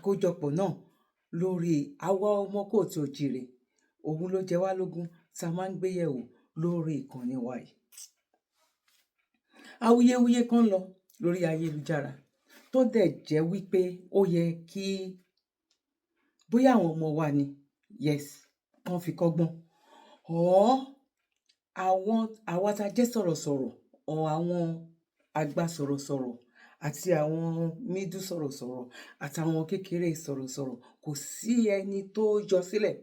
àkójọpọ̀ náà lórí àwa ọmọ kóòtù òjìrè. Òun ló jẹ wá lógún tá a máa ń gbé yẹ̀wò lórí ìkànnì wa yìí. Awuyewuye kan lọ lórí ayélujára tó dẹ̀ jẹ́ wípé ó yẹ kí bóyá àwọn ọmọ wa ni, yes, kan fi kọ́gbọ́n. Àwa tá jẹ́ sọ̀rọ̀sọ̀rọ̀, àwọn àgbà sọ̀rọ̀sọ̀rọ̀ àti àwọn middle sọ̀rọ̀sọ̀rọ̀ àtàwọn kékeré sọ̀rọ̀sọ̀rọ̀, kò sí ẹni tó yọ sílẹ̀.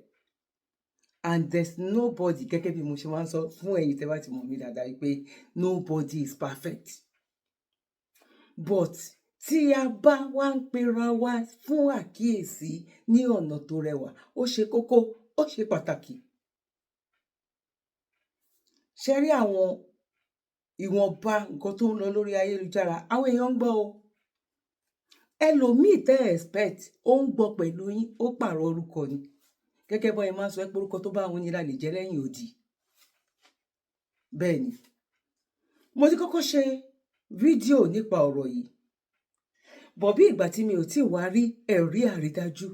And there's nobody, gẹ́gẹ́ bí mo ṣe máa ń sọ fún ẹ̀yin tẹ́ bá ti mọ̀ mí dáadáa, pé nobody is perfect. But tí a bá wá ń pera wa fún àkíyèsí ní ọ̀nà tó rẹwà, ó ṣe kókó, ó ṣe pàtàkì. Ṣé rí àwọn ìwọ̀nba nǹkan tó ń lọ lórí ayélujára, àwọn èèyàn ń gbọ́ o. Ẹlòmíì tẹ́ expect ó ń gbọ́ pẹ̀lú yín, ó pààrọ̀ orúkọ ni. Gẹ́gẹ́ bọ́ ẹ máa ń sọ pé orúkọ tó bá wọn ní la lè jẹ́ lẹ́yìn odi. Bẹ́ẹ̀ ni. Mo ti kọ́kọ́ ṣe fídíò nípa ọ̀rọ̀ yìí. Bọ̀ bí ìgbà tí mi ò tí wá rí ẹ̀rí àrídájú.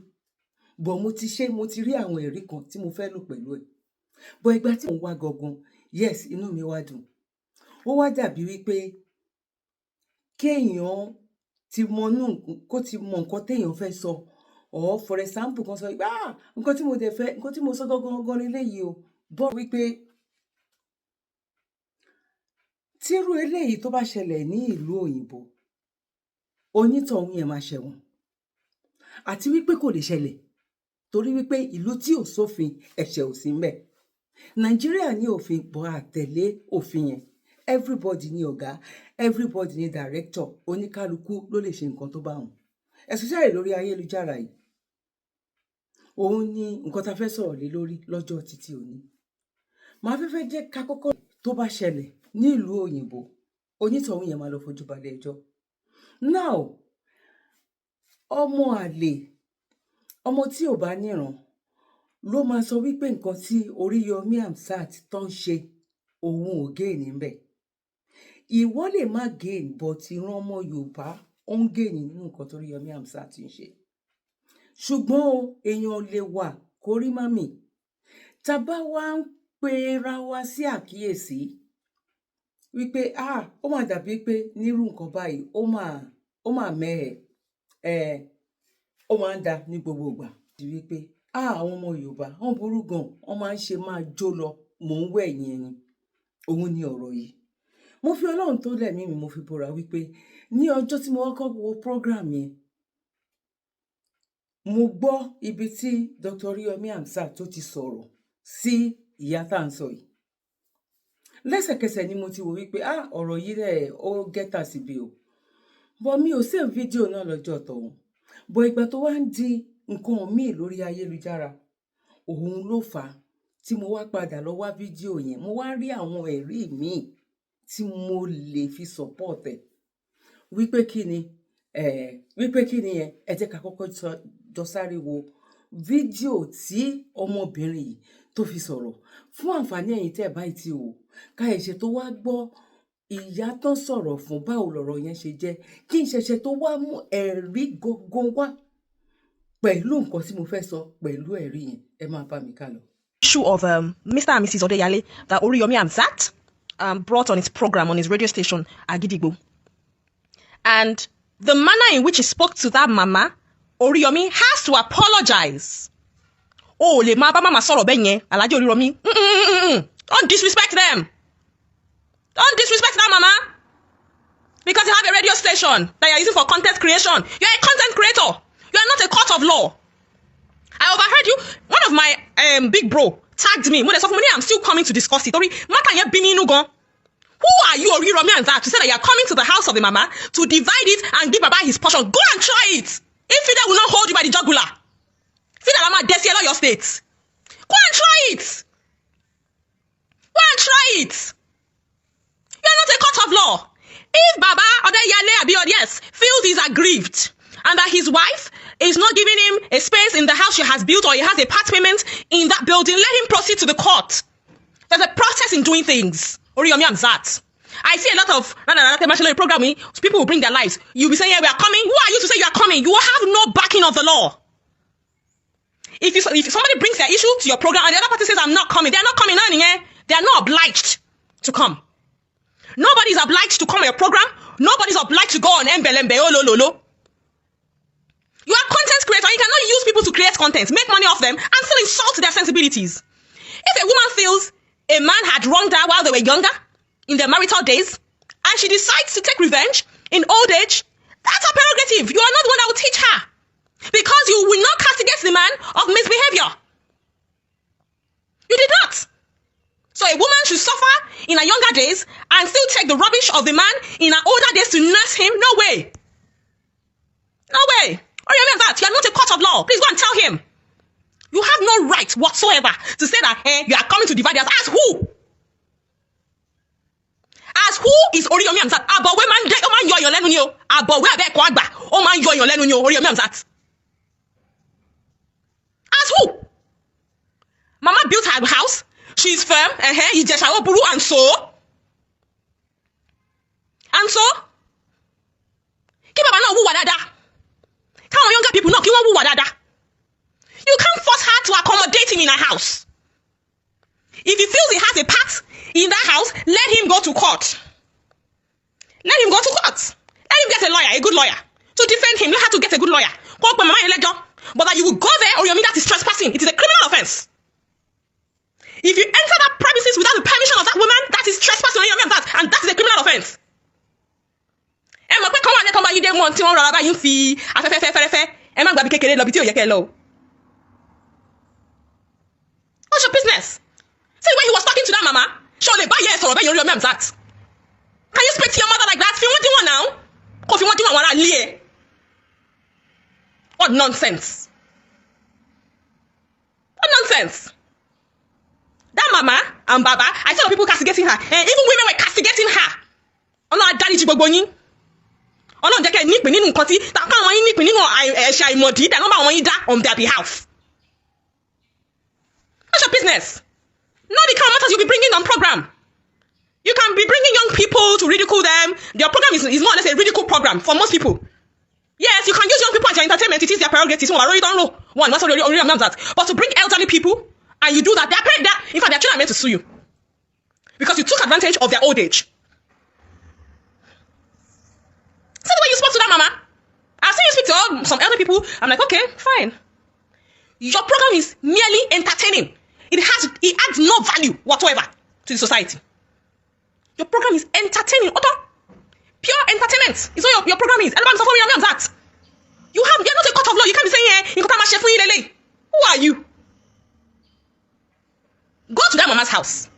Bọ̀ mo ti rí àwọn ẹ̀rí kan tí mo fẹ́ lò pẹ̀lú ẹ̀. Bọ̀ ìgbà tí mo wá gangan, yes, inú mi wá dùn. Ó wá dàbí wípé kéèyàn kó ti mọ nǹkan téèyàn fẹ́ sọ. Or for example, kan sọ pé nǹkan tí mo sọ gangan leléyìí o. Bọ́ wípé tírú eléyìí tó bá ṣẹlẹ̀ ní ìlú òyìnbó, onítọ̀hún yẹn máa ṣẹ̀wọ̀n. Àti wípé kò lè ṣẹlẹ̀ torí wípé ìlú tí ò sófin, ẹ̀ṣẹ̀ ò sí ńbẹ̀. Nàìjíríà ní òfin, bọ̀ àtẹ̀lé òfin yẹn. Everybody ní ọ̀gá, everybody ní director, oníkálukú ló lè ṣe nǹkan tó bá wùn. Especially lórí ayélujára yìí. Òun ni nǹkan tá fẹ́ sọ̀rọ̀ lé lórí lọ́jọ́ títí òní. Màá fẹ́ jẹ́ ká kọ́kọ́ tó bá ṣẹlẹ̀ ní ìlú òyìnbó, onítọ̀hún yẹn máa lọ fojú balẹ̀ ẹjọ́. Now, ọmọ àlè, ọmọ tí ò bá níran ló máa sọ wípé nǹkan tí Oriyomi Hamzat tó ń ṣe òun ò gain níbẹ̀. Ìwọ lè má gain, but ìran ọmọ Yorùbá ó ń gain nínú nǹkan tó Oriyomi Hamzat ń ṣe. Ṣùgbọ́n èèyàn lè wà kó rí mami. Tá bá wá ń pera wa sí àkíyèsí wípé ó máa dàbí pé nírú nǹkan báyìí ó máa mẹ́ẹ̀, ó máa ń da ní gbogbo ìgbà. Di wípé àwọn ọmọ Yorùbá wọ́n burú gan, wọ́n máa ń ṣe máa jó lọ, mò ń wẹ̀ yẹn ni. Òun ni ọ̀rọ̀ yìí. Mo fi Ọlọ́run tó lẹ̀mí mi, mo fi búra wípé ní ọjọ́ tí mo kọ́kọ́ wo program yẹn, mo gbọ́ ibi tí Dr. Oriyomi Hamzat tó ti sọ̀rọ̀ sí ìyá tá à ń sọ yìí. Lẹ́sẹ̀kẹsẹ̀ ni mo ti wò wípé ọ̀rọ̀ yìí rẹ̀ ó gẹ́tà síbi o. Bọ̀ mi ò save fídíò náà lọ́jọ́ tọ̀hún. Bọ̀ ìgbà tó wá ń di nǹkan míì lórí ayélujára, òun ló fà á tí mo wá padà lọ wá fídíò yẹn. Mo wá rí àwọn ẹ̀rí míì tí mo lè fi support ẹ̀. Wípé kí ni yẹn, ẹ jẹ́ ká kọ́kọ́ jọ sáré wo fídíò tí ọmọbìnrin yìí tó fi sọ̀rọ̀. Fún àǹfààní ẹ̀yin tẹ́ báyìí tí wò, ká ẹ̀ṣẹ̀ tó wá gbọ́ ìyá tó sọ̀rọ̀ fún báwo lọ̀rọ̀ yẹn ṣe jẹ́, kí n ṣẹ̀ṣẹ̀ tó wá mú ẹ̀rí gangan wá pẹ̀lú nǹkan tí mo fẹ́ sọ pẹ̀lú ẹ̀rí yẹn. Ẹ máa bá mi ká lọ. Issue of Mr. and Mrs. Odeyale that Oriyomi Hamzat brought on his program on his radio station, Agidigbo. And the manner in which he spoke to that mama, Oriyomi has to apologize. Le ma ba mama sọ̀rọ̀ bẹ́ẹ̀ yẹn, Alhaji Oriyomi. Don't disrespect them. Don't disrespect that mama. Because you have a radio station that you're using for content creation. You're a content creator. You are not a court of law. I overheard you. One of my big bro tagged me. When I'm still coming to discuss it. Who are you, Oriyomi Hamzat, to say that you are coming to the house of the mama to divide it and give Baba his portion? Go and try it. If Fida will not hold you by the jugular. Fida Mama Desielo your state. Go and try it. Go and try it. You are not a court of law. If Baba Odeyale Abiodun feels he's aggrieved and that his wife is not giving him a space in the house she has built, or he has a part payment in that building, let him proceed to the court. There's a process in doing things, Oriyomi Hamzat. I see a lot of program. People will bring their lives. You'll be saying, yeah, we are coming. Who are you to say you are coming? You have no backing of the law. If somebody brings their issue to your program and the other party says, I'm not coming, they are not coming. They are not obliged to come. Nobody is obliged to come on your program. Nobody is obliged to go on Embelembe. You are content creator. You cannot use people to create content, make money off them, and still insult their sensibilities. If a woman feels a man had wronged her while they were younger, in their marital days, and she decides to take revenge in old age, that's her prerogative. You are not the one that will teach her. Because you will not castigate the man of misbehavior. You did not. So a woman should suffer in her younger days and still take the rubbish of the man in her older days to nurse him? No way. No way. Oriyomi Hamzat, you are not a court of law. Please go and tell him. You have no right whatsoever to say that you are coming to divide us. As who? As who is Oriyomi Hamzat? Abowe man yo yan lẹ́nu ni o. Abowe abeko agba. O man yo yan lẹ́nu ni o, Oriyomi Hamzat. As who? Mama built her house. She's firm. Ijesha Oburu and so. And so. Kí bàbá náà wùwà dáadáa. Káwọn younger people náà kí wọ́n wùwà dáadáa. You can't force her to accommodate him in her house. If he feels he has a part in that house, let him go to court. Let him go to court. Let him get a lawyer, a good lawyer, to defend him. Let her to get a good lawyer. But that you will go there, Oriyomi, that is trespassing. It is a criminal offense. If you enter that premises without the permission of that woman, that is trespassing, Oriyomi, and that is a criminal offense. What's your business? See, when he was talking to that mama, surely buy yes or obey Oriyomi Hamzat. Can you speak to your mother like that? If you want one now, if you want one, what nonsense. What nonsense. That mama and baba, I saw people castigating her. Even women were castigating her. Oh no, daddy Jibogbonyi. Oh no, they nick me on their behalf. What's your business? No, the kind of matters you'll be bringing on program. You can be bringing young people to ridicule them. Their program is more or less a ridicule program for most people. Yes, you can use young people as your entertainment. It is their prerogative. So I really don't know. One, that's already that. But to bring elderly people and you do that, in fact, their children are meant to sue you because you took advantage of their old age. See the way you spoke to that mama. I've seen you speak to some elderly people. I'm like, okay, fine. Your program is merely entertaining. It adds no value whatsoever to the society. Your program is entertaining. Pure entertainment is what your program is. You're not a court of law. You can't be saying, who are you? Go to that mama's house.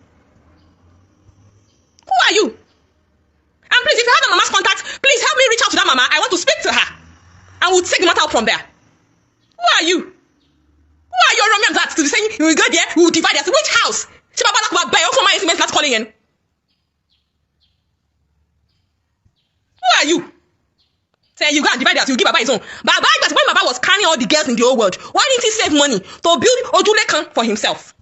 Who are you? And please, if you have that mama's contact, please help me reach out to that mama. I want to speak to her. And we'll take the matter out from there. Who are you? Who are you, Oriyomi Hamzat, to be saying, we will go there, we will divide us? Which house? Not calling in. Who are you? Say you go and divide us, you give Baba his own. Baba, when Baba was carrying all the girls in the whole world, why didn't he save money to build Ojulekan for himself?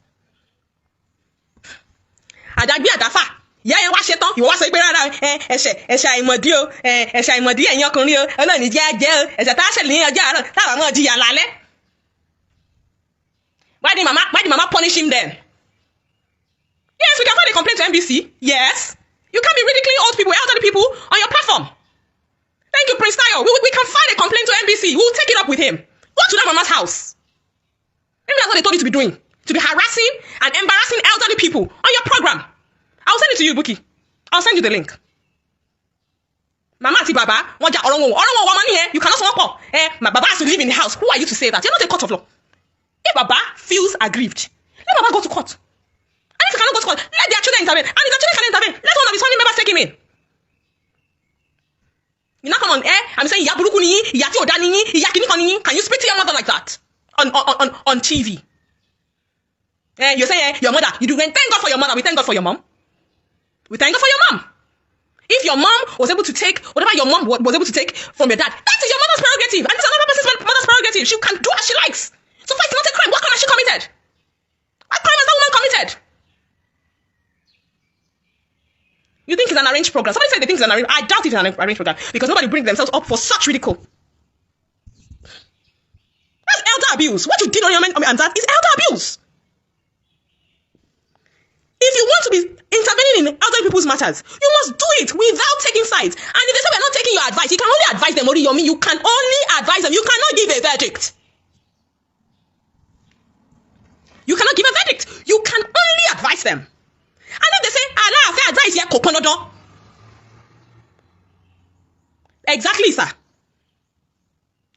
Adagbi Adafa. Yeah, you wash it on. You wash it around. Ẹ̀ṣẹ̀ àìmọ̀dí o. Ẹ̀ṣẹ̀ àìmọ̀dí ẹ̀yin ọkùnrin o. Ọlọ́run jẹ́ ajẹ́ o. Ẹ̀ṣẹ̀ tá a ṣẹlẹ̀ ní ọjọ́ àárọ̀ táwọn ọmọ jìyà lálẹ́. Why did mama punish him then? Yes, we can file a complaint to NBC. Yes. You can't be ridiculing old people, elderly people on your platform. Thank you, Prince Tayo. We can file a complaint to NBC. We'll take it up with him. Go to that mama's house. Maybe that's what they told you to be doing. To be harassing and embarrassing elderly people on your program. I'll send it to you, Buki. I'll send you the link. Mama ati Baba, you cannot swap. My Baba has to live in the house. Who are you to say that? You're not a court of law. If Baba feels aggrieved, let Baba go to court. And if he cannot go to court, let their children intervene. And if their children can intervene, let one of his family members take him in. You not come on air. I'm saying, can you speak to your mother like that on TV? You're saying your mother. You do. Thank God for your mother. We thank God for your mom. We thank God for your mom. If your mom was able to take whatever your mom was able to take from your dad, that is your mother's prerogative, and it's another person's mother's prerogative. She can do as she likes. So far, it's not a crime. What crime has she committed? What crime has that woman committed? You think it's an arranged program. Somebody said they think it's an arranged. I doubt it's an arranged program because nobody brings themselves up for such ridicule. That's elder abuse. What you did on your Hamzat is elder abuse. If you want to be intervening in elderly people's matters, you must do it without taking sides. And if they say we're not taking your advice, you can only advise them, Oriyomi. You can only advise them. You cannot give a verdict. You cannot give a verdict. You can only advise them. And if they say, Allah, fair advice here, kokonodo. Exactly, sir.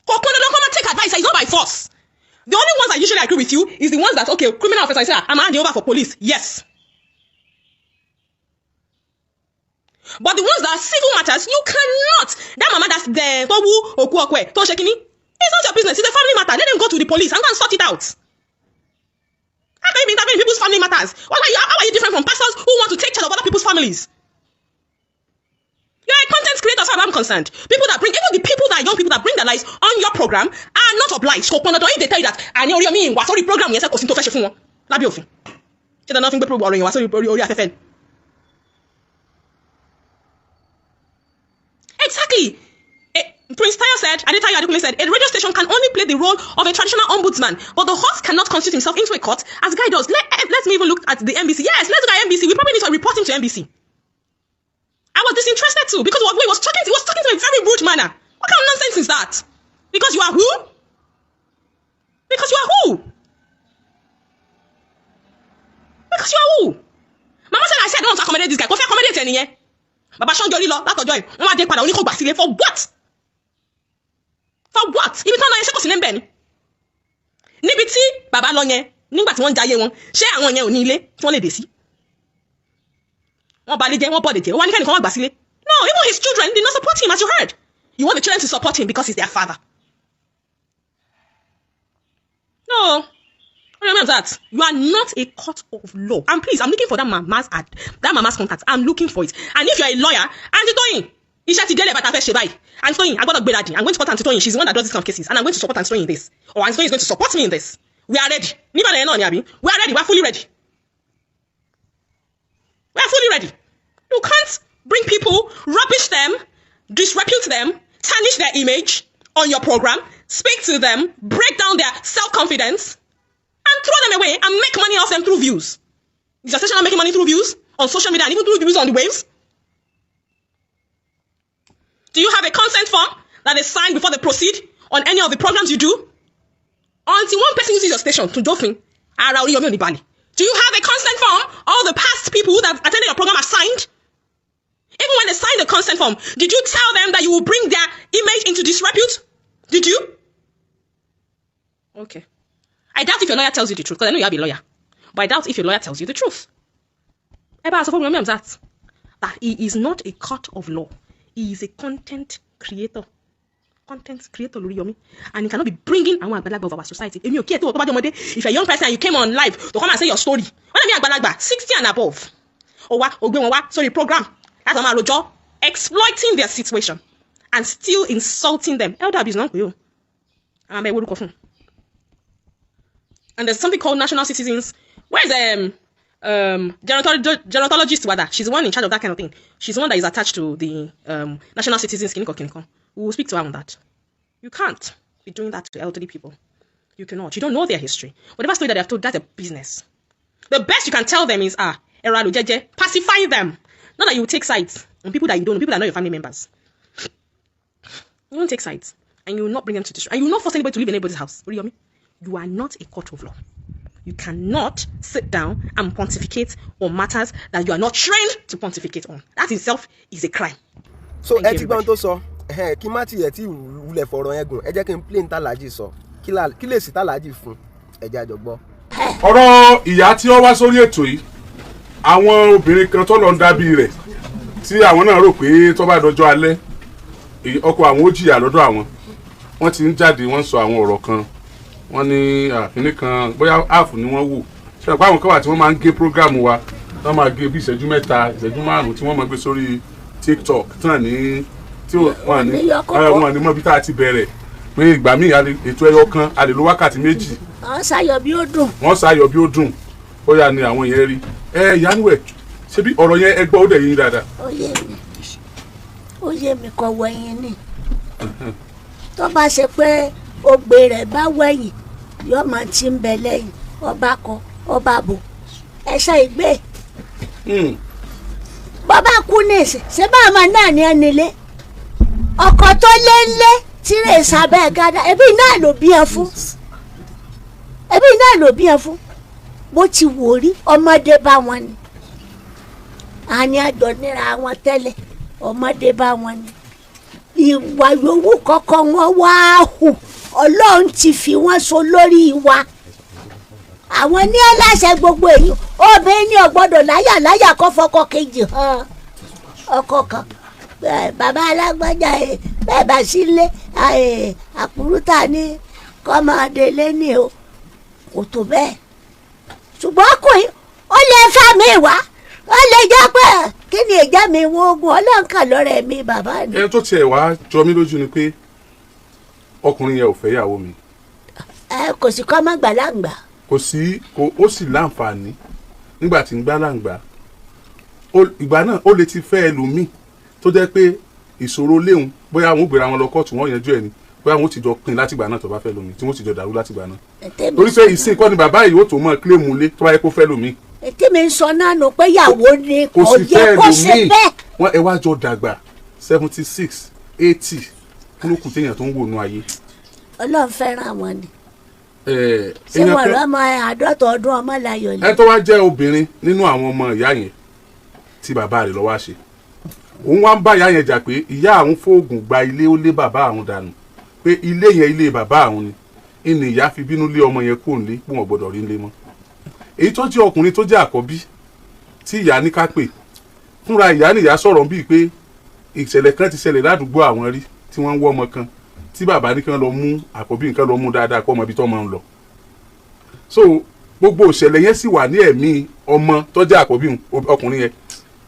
Kokonodo, come and take advice. It's not by force. The only ones I usually agree with you is the ones that, okay, criminal officer, I say, I'm handing over for police. Yes. But the ones that are civil matters, you cannot. That mama that's the Towu Okuokwe, Toshekini, it's not your business. It's a family matter. Let them go to the police and go and sort it out. How can you be intervening in people's family matters? How are you different from pastors who want to take charge of other people's families? You're a content creator as far as I'm concerned. People that bring, even the people that are young people that bring their lives on your program are not obliged. So, if they tell you that, and Oriyomi was sorry program, yes, I was into fresh phone. Labi ofin. She does nothing but Oriyomi was sorry FFN. Exactly. Prince Tayo said, Adetayo Adekunle said, a radio station can only play the role of a traditional ombudsman, but the host cannot constitute himself into a court as Guy does. Let's even look at the NBC. Yes, let's look at NBC. We probably need to report him to NBC. I was disinterested too because he was talking to a very rude manner. What kind of nonsense is that? Because you are who? Because you are who? Because you are who? Mama said I don't want to accommodate this guy. Go for accommodate any here. Baba Shanjori lo, that joy. One day pada oniko gbasile for what? For what? Ibi ton lo yen se ko si nbe ni. Níbi tí baba lọ yẹn, nígbà tí wọ́n jayé wọn, ṣé àwọn yẹn ò ní ilé tí wọ́n lè dé sí? Wọ́n ba le jẹ́, wọ́n bode jẹ́. Ó wá ní kẹ́nìkan wá gbasile. No, even his children did not support him, as you heard. You want the children to support him because he's their father. No. Remember that you are not a court of law. And please, I'm looking for that mama's contact. I'm looking for it. And if you're a lawyer, Auntie Toyin, I'm going to support Auntie Toyin. She's the one that does these kind of cases, and I'm going to support Auntie Toyin in this. Or Auntie Toyin is going to support me in this. We are ready. We are ready. We're fully ready. We're fully ready. You can't bring people, rubbish them, disrepute them, tarnish their image on your program, speak to them, break down their self-confidence, and throw them away and make money off them through views. Is your station not making money through views on social media and even through views on the waves? Do you have a consent form that is signed before they proceed on any of the programs you do? Until one person uses your station to Jofin, do you have a consent form? All the past people that attended your program are signed? Even when they signed the consent form, did you tell them that you will bring their image into disrepute? Did you? Okay. I doubt if your lawyer tells you the truth, because I know you have a lawyer. But I doubt if your lawyer tells you the truth. That he is not a court of law. He is a content creator. Content creator, Oriyomi. And he cannot be bringing our agbalagba of our society. If you're a young person and you came on live to come and say your story, when I mean agbalagba, 60 and above. Sorry, program. That's a job. Exploiting their situation and still insulting them. Elder abuse not for you. And there's something called national citizens. Where's gerontologist Wada? She's the one in charge of that kind of thing. She's the one that is attached to the national citizens Kiniko. We will speak to her on that. You can't be doing that to elderly people. You cannot. You don't know their history. Whatever story that they have told, that's a business. The best you can tell them is Eralu Jeje, pacify them. Not that you will take sides on people that you don't know, people that are not your family members. You won't take sides. And you will not bring them to this. And you will not force anybody to live in anybody's house. Oriyomi, you are not a court of law. You cannot sit down and pontificate on matters that you are not trained to pontificate on. That itself is a crime. So, kí má tiẹ̀ tí wulẹ̀ fọ̀rọ̀ yẹn gùn ẹ jẹ́ kí n plane tàlàjì sọ kí lè sì tàlàjì fún ẹ̀jẹ̀ àjọgbọ́. ọ̀rọ̀ ìyá tí ó wá sórí ètò yìí àwọn obìnrin kan tó lọ ń dábì rẹ̀ tí àwọn náà rò pé tó bá dọjọ́ alẹ́ ọkọ àwọn ó jìyà lọ́dọ̀ àwọn wọ́n ti ń jáde wọ́n sọ àwọn ọ̀rọ̀ kan wọ́n ní àfínì kan bóyá áàfù ni wọ́n wò ṣe àpá àwọn kan wà tí wọ́n máa ń gé prógráàmù wa wọ́n máa gé bí ìṣẹ́jú 3 ìṣẹ́jú 5 tí wọ́n máa gbé sórí TikTok tán ní tí wọ́n ní mọ́ bí tá a ti bẹ̀rẹ̀ pé ìgbà míì ètò ẹyọ kan a lè lo wákàtí 2. wọ́n ṣàyọ̀ bí ó dùn. wọ́n ṣàyọ̀ bí ó dùn ó yà ní àwọn yẹn rí ìyánúwẹ̀ ṣé bí ọ̀rọ̀ yẹn ẹ gbọ́ ó dẹ̀ yín dáadáa. ó yé mi kọ wẹ̀yìn ni tó bá ṣe pé ògbè rẹ̀ bá wẹ̀yìn yóò máa ti ń bẹ lẹ́yìn ọba kọ ọba bò ẹ̀ṣẹ̀ ìgbé bàbá kú ní ìsìn ṣé báàmà náà ní ẹnilé ọkọ tó lé tírè sábẹ́ gádà ẹbí náà ló bí ẹ fún bó ti wò rí ọmọdé bá wọn ni àní àjọ níra wọn tẹ́lẹ̀ ọmọdé bá wọn ni ìwà yòówù kọ́kọ́ wọn wá hù ọlọ́run ti fi wọ́n so lórí wa àwọn ní aláṣẹ gbogbo èyí obìnrin ní ọgbọ́dọ̀ láyà kó fọkọ kejì hàn ọkọ kan bàbá alágbájá bẹ́ẹ̀ bá sílé àpòrútà ní kọ́mọdélé ní o kò tó bẹ́ẹ̀ ṣùgbọ́n ọkùnrin ó lè fà mí wá ó lè jẹ́ pé kí ni ìjà mi wọ́n ogun ọlọ́nkà lọ́rẹ̀ mi bàbá mi. ẹ tó tiẹ̀ wá jọ mí lójú ni pé ọkùnrin yẹn ò fẹ́ ìyàwó mi. kò sí kọ́ mọ́ gbàláǹgbà. kò sí ó sì láǹfààní nígbà tí ń gbá láǹgbà ìgbà náà ó lè ti fẹ́ ẹlòmíì tó jẹ́ pé ìṣòro léhùn bóyá àwọn ò gbéra wọn lọ kóòtù wọn yanjú ẹ̀ ni bóyá àwọn ò ti jọ pin látìgbà náà tó bá fẹ́ lómi tí wọ́n ti jọ dàrú látìgbà náà. torí pé ìsìn kọ́ ni bàbá yìí ó tó mọ́ kílèmù lé tó bá yẹ kó fẹ́ lómi. ètí mi ń sọ náà nù pé ìyàwó ni kò yẹ kó ṣe bẹ́ẹ̀. wọ́n ẹ wá jọ dàgbà 76 80 kúlókù téèyàn tó ń wò nú ayé. ọlọ́run fẹ́ràn wọn ni. ṣé wọn rọ ọmọ àádọ́ta ọdún ọmọ láyọ̀ ni. ẹ tó wá jẹ́ obìnrin nínú àwọn ọmọ ìyá yẹn tí bàbá rẹ̀ lọ wá ṣe òun wá ń bá ìyá yẹn jà pé ìyá àwọn fóògùn gba ilé ó lé bàbá àwọn dànù pé ilé yẹn ilé bàbá àwọn ni ìní ìyá fi bínú lé ọmọ yẹn kúrò nílé pé wọn gbọ́dọ̀ rí nílé mọ́ èyí tó jẹ́ ọkùnrin tó jẹ́ àkọ́bí tí ìyá ní ká pè fúnra ìyá nìyá sọ̀rọ̀ bíi pé ìṣẹ̀lẹ̀ kan ti ṣẹlẹ̀ ládùúgbò àwọn rí tí wọ́n ń wọ́ ọmọ kan tí bàbá ní kí wọ́n lọ mú àkọ́bí nǹkan lọ mú dáadáa kó ọmọ ibi tó máa ń lọ so gbogbo ìṣẹ̀lẹ̀ yẹn sì wà ní ẹ̀mí ọmọ tó jẹ́ àkọ́bí ọkùnrin yẹn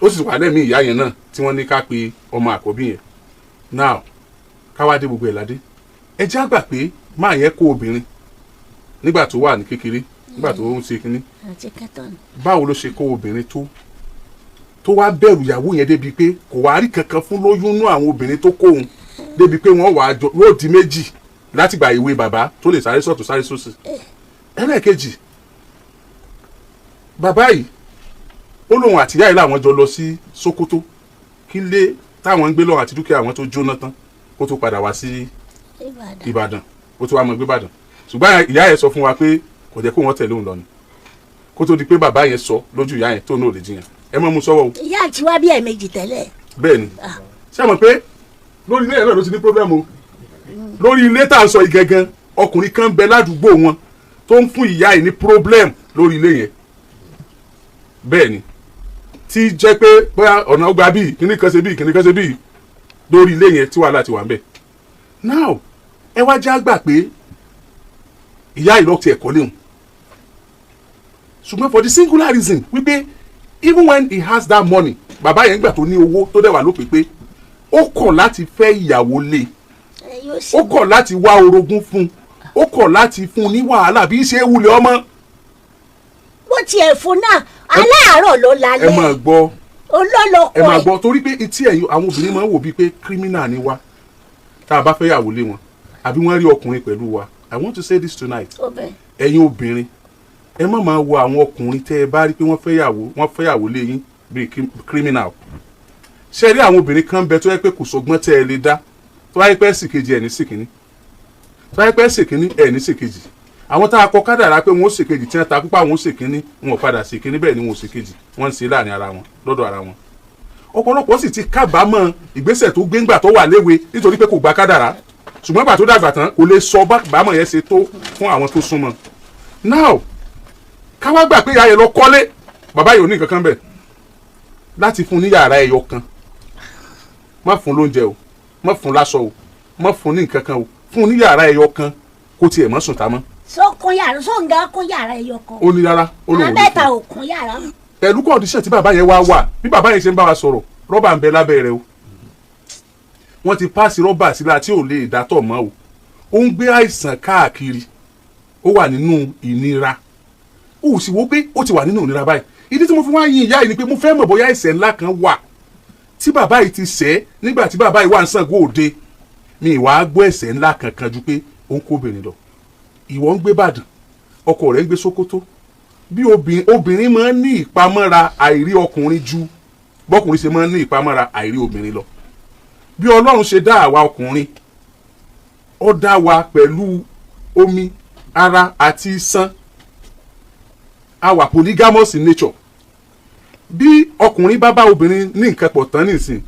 ó sì wà lẹ́mí ìyá yẹn náà tí wọ́n ní ká pe ọmọ àkọ́bí yẹn now káwádé gbogbo ẹ̀ ládé ẹ já gbà pé máa yẹn kó obìnrin nígbà tó wà ní kékeré nígbà tó ń ṣe kínní báwo ló ṣe kó obìnrin tó wá bẹ̀rù ìyàwó yẹn débi pé kò wá rí kankan fún lóyún nú àwọn obìnrin tó kóhun débi pé wọ́n wà yóò di méjì láti gba ìwé bàbá tó lè sáré sọ̀tún sáré sósì ẹlẹ́ẹ̀kejì bàbá yìí ó lóun àtìyá yìí làwọn jọ lọ sí Sókótó kí lé táwọn ń gbé lọ́wọ́ àti dúkìá àwọn tó jóná tán kó tó padà wá sí Ìbàdàn ó tó wá mọ gbé Ìbàdàn ṣùgbọ́n ìyá yẹn sọ fún wa pé kò jẹ́ kó wọ́n tẹ̀lé òun lọ ni kó tó di pé bàbá yẹn sọ lójú ìyá yẹn tó náà lè jiyàn ẹ mọ́ mu sọ́wọ́ o. ìyá àti wá bí ẹ̀ẹ̀mejì tẹ́lẹ̀. bẹ́ẹ̀ ni ṣé àmọ̀ pé lórí ilé yẹn náà ló ti ní pírọ́blẹ́mù o lórí ilé tá à ń sọ yìí gangan ọkùnrin kan bẹ ládùúgbò wọn tó ń fún ìyá yìí ní pírọ́blẹ́mù lórí ilé yẹn bẹ́ẹ̀ ni tí jẹ́ pé bóyá ọ̀nà ọgbà bíi kíní kan ṣe bíi lórí ilé yẹn tí wàhálà ti wà ń bẹ̀. now ẹ wá já gbà pé ìyá yìí lọ ti ẹ̀kọ́ léwu ṣùgbọ́n for the singular reason wípé even when he has that money bàbá yẹn gbà tó ní owó tó dẹ̀ wà lópin pé ó kọ̀ láti fẹ́ ìyàwó lé ó kọ̀ láti wá orogún fún ó kọ̀ láti fún ní wàhálà bí í ṣe wulẹ̀ ọmọ. bó tiẹ̀ fún náà aláàárọ̀ ló lálẹ́ ẹ máa gbọ́ olólùkọ́ ẹ máa gbọ́ torí pé etí ẹ̀yin àwọn obìnrin máa ń wò bíi pé criminal ni wá tá a bá fẹ́ yàwó lé wọn àbí wọ́n rí ọkùnrin pẹ̀lú wa I want to say this tonight ẹ̀yin obìnrin ẹ má máa wo àwọn ọkùnrin tẹ́ ẹ bá rí pé wọ́n fẹ́ yàwó lé yín bíi criminal ṣe rí àwọn obìnrin kan bẹ tó yẹ pé kò sọgbọ́n tẹ́ ẹ lè dá tó wáyé pẹ́ sì kejì ẹ̀ ní sì kínní tó wáyé pẹ́ sì kínní ẹ̀ ní sì kejì àwọn tá a kọ kádàrá pé wọn ó sì kejì tí wọn ta pípa wọn ó sì kínní wọn ò padà sì kínní bẹ́ẹ̀ ni wọn ò sì kejì wọn ń ṣe láàrin ara wọn lọ́dọ̀ ara wọn ọ̀pọ̀lọpọ̀ sì ti kábàámọ̀ ìgbésẹ̀ tó gbéńgbà tó wà léwe nítorí pé kò gba kádàrá ṣùgbọ́n gbà tó dàgbà tán kò lè sọ bámọ̀ yẹn ṣe tó fún àwọn tó súnmọ́ now káwá gbà pé ìyá yẹn lọ kọ́lé bàbá yìí ò ní nǹkan kan bẹ̀ láti fún ní yàrá ẹyọ kan má fún lóúnjẹ o má fún láṣọ o má fún ní nǹkan kan o fún ní yàrá ẹyọ kan kó tiẹ̀ mọ́ sùn tá mọ́. sọkún yàrá sọǹgà kún yàrá ẹyọ kan. ó ní rárá ó lóun ò ní fún. abẹ́ta ò kún yàrá. pẹ̀lú kọ́ndíṣẹ̀ tí bàbá yẹn wá wà bí bàbá yẹn ṣe ń bá wa sọ̀rọ̀ rọ́bà ń bẹ lábẹ́ rẹ o wọ́n ti páàsì rọ́bà sílá tí ò lè dátọ̀ mọ́ o ó ń gbé àìsàn káàkiri ó wà nínú ìnira ó sì wò pé ó ti wà nínú ìnira báyìí ìdí tí mo fi wá yin ìyá yìí ni pé mo fẹ́ mọ̀ bóyá ẹ̀ṣẹ̀ ńlá kan wà tí bàbá yìí ti ṣẹ̀ nígbà tí bàbá yìí wà ń Ṣàngó Òde. Mi ìwà gbọ́ ẹ̀ṣẹ̀ ńlá kankan ju pé ó ń kó obìnrin lọ. Ìwọ ń gbé Ìbàdàn, ọkọ rẹ̀ ń gbé Sókótó. Bí obìnrin máa ń ní ìpamọ́ra àìrí ọkùnrin ju bọ́kùnrin ṣe máa ń ní ìpamọ́ra àìrí obìnrin lọ. Bí Ọlọ́run ṣe dá àwa ọkùnrin, ó dá wa pẹ̀lú omi, ara àti iṣan. A wà polygamous in nature. Bí ọkùnrin bá bá obìnrin ní nǹkan pọ̀ tán nísìn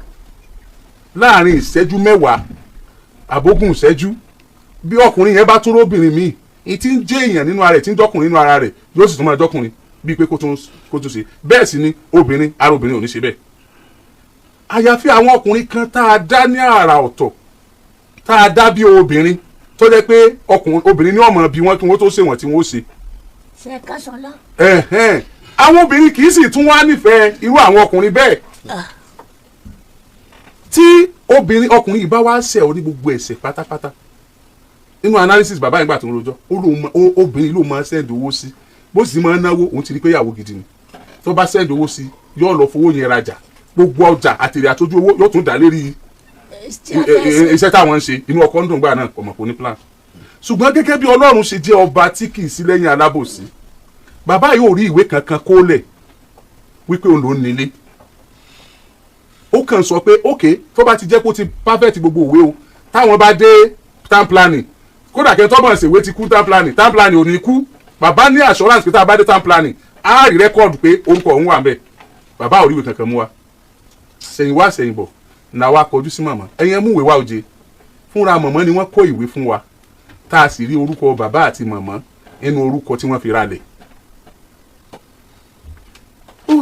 láàrin ìṣẹ́jú 10 àbógún ìṣẹ́jú, bí ọkùnrin yẹn bá tún róbìnrin míì tí ń jẹ́ èèyàn nínú ara rẹ̀ tí ń dọ́kùnrin nínú ara rẹ̀ yóò sì tún máa dọ́kùnrin bíi pé kó tún ṣe. Bẹ́ẹ̀ sì ni obìnrin ara obìnrin ò ní ṣe bẹ́ẹ̀. Àyàfi àwọn ọkùnrin kan tá a dá ní àrà ọ̀tọ̀, tá a dá bí obìnrin tó jẹ́ pé obìnrin ní ọmọ bí wọ́n kí wọ́n tó ṣe wọ́n tí wọ́n ṣe. ṣe kásánlá. Àwọn obìnrin kì í sì tún wá nífẹ̀ẹ́ irú àwọn ọkùnrin bẹ́ẹ̀. Tí ọkùnrin yìí bá wá ṣẹ̀ ọ ní gbogbo ẹ̀ṣẹ̀ pátápátá, nínú analysis bàbá yìí gbà tó ń rojọ́ obìnrin ló máa send owó sí, bó sì máa náwó òun ti rí pé ìyàwó gidi ni. Tó bá send owó sí yóò lọ fowó yẹn rajà, gbogbo ọjà àtèrè àtọ́jú owó yóò tún dá lérí iṣẹ́ táwọn ń ṣe. Inú ọkọ ń dùn gbà náà ọmọ kò ní plan. Ṣùgbọ́n gẹ́gẹ́ bí Ọlọ́run ṣe jẹ́ ọba tí kì í sí lẹ́yìn alábòsí, bàbá yìí ò rí ìwé kankan kólẹ̀ wípé òun ló ń nílé. Ó kàn sọ pé ok tó bá ti jẹ́ kó ti perfect gbogbo òwe o, táwọn bá dé town planning, kódà kẹ́ tọ́mọ̀ ṣèwé ti kú town planning ò ní kú. Bàbá ní assurance pé tá a bá dé town planning á rí rẹ́kọ̀dù pé orúkọ òun wà ń bẹ̀. Bàbá ò rí ìwé kankan mú wa. Sẹ́yìn wá sẹ́yìn bọ̀ náà wá kọjú sí màmá. Ẹ̀yin mú ìwé wá òjé. Fúnra màmá ni wọ́n kó ìwé fún wa tá a sì rí orúkọ bàbá àti màmá nínú orúkọ tí wọ́n fi ralẹ̀.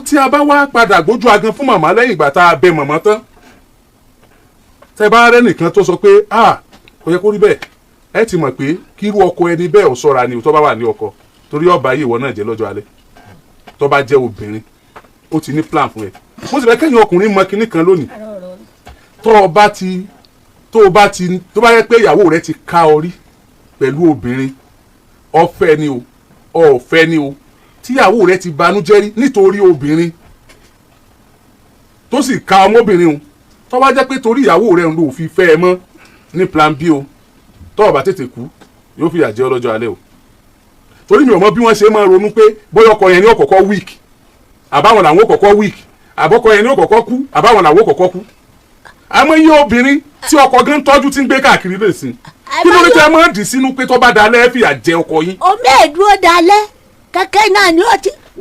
Tí a bá wá padà gbójú agan fún màmá lẹ́yìn ìgbà tá a bẹ màmá tán, tẹ bá rẹ́ nìkan tó sọ pé kò yẹ kó rí bẹ́ẹ̀, ẹ ti mọ̀ pé kírú ọkọ ẹni bẹ́ẹ̀ ò ṣọ́ra ni tó bá wà ní ọkọ, torí ọba yìí ìwọ náà jẹ́ lọ́jọ́ alẹ́. Tó bá jẹ́ obìnrin ó ti ní plan fún ẹ. Mo sì fẹ́ kẹ́yìn ọkùnrin mọ kinní kan lónìí. Tó bá yẹ pé ìyàwó rẹ ti ká ọ rí pẹ̀lú obìnrin, ọ̀fẹ́ ni o ọ̀fẹ́ ni o, tíyàwó rẹ ti banújẹ́ rí nítorí obìnrin tó sì ka ọmọbìnrin o, tó bá jẹ́ pé torí ìyàwó rẹ ń lò fi fẹ́ ẹ mọ́ ní plan B o, tó o bá tètè kú yóò fìyà jẹ ọlọ́jọ́ alẹ́ o. Torí mi ò mọ bí wọ́n ṣe máa ronú pé bóyá ọkọ yẹn ní ọ̀kọ̀ọ̀kọ̀ weak àbáwọn làwọn ọ̀kọ̀ọ̀kọ̀ weak, àbọ̀kọ yẹn ní ọ̀kọ̀ọ̀kọ̀ kú àbáwọn làwọn ọ̀kọ̀ọ̀kọ̀ kú. Àmọ́ iye obìnrin tí ọkọ gan tọ́jú ti ń gbé káàkiri lè sìn, kí ló dé tẹ́ máa dì sínú pé tó bá dalẹ́ fìyà jẹ ọkọ yín. omi èdúró dalẹ́ kẹ́kẹ́ náà ni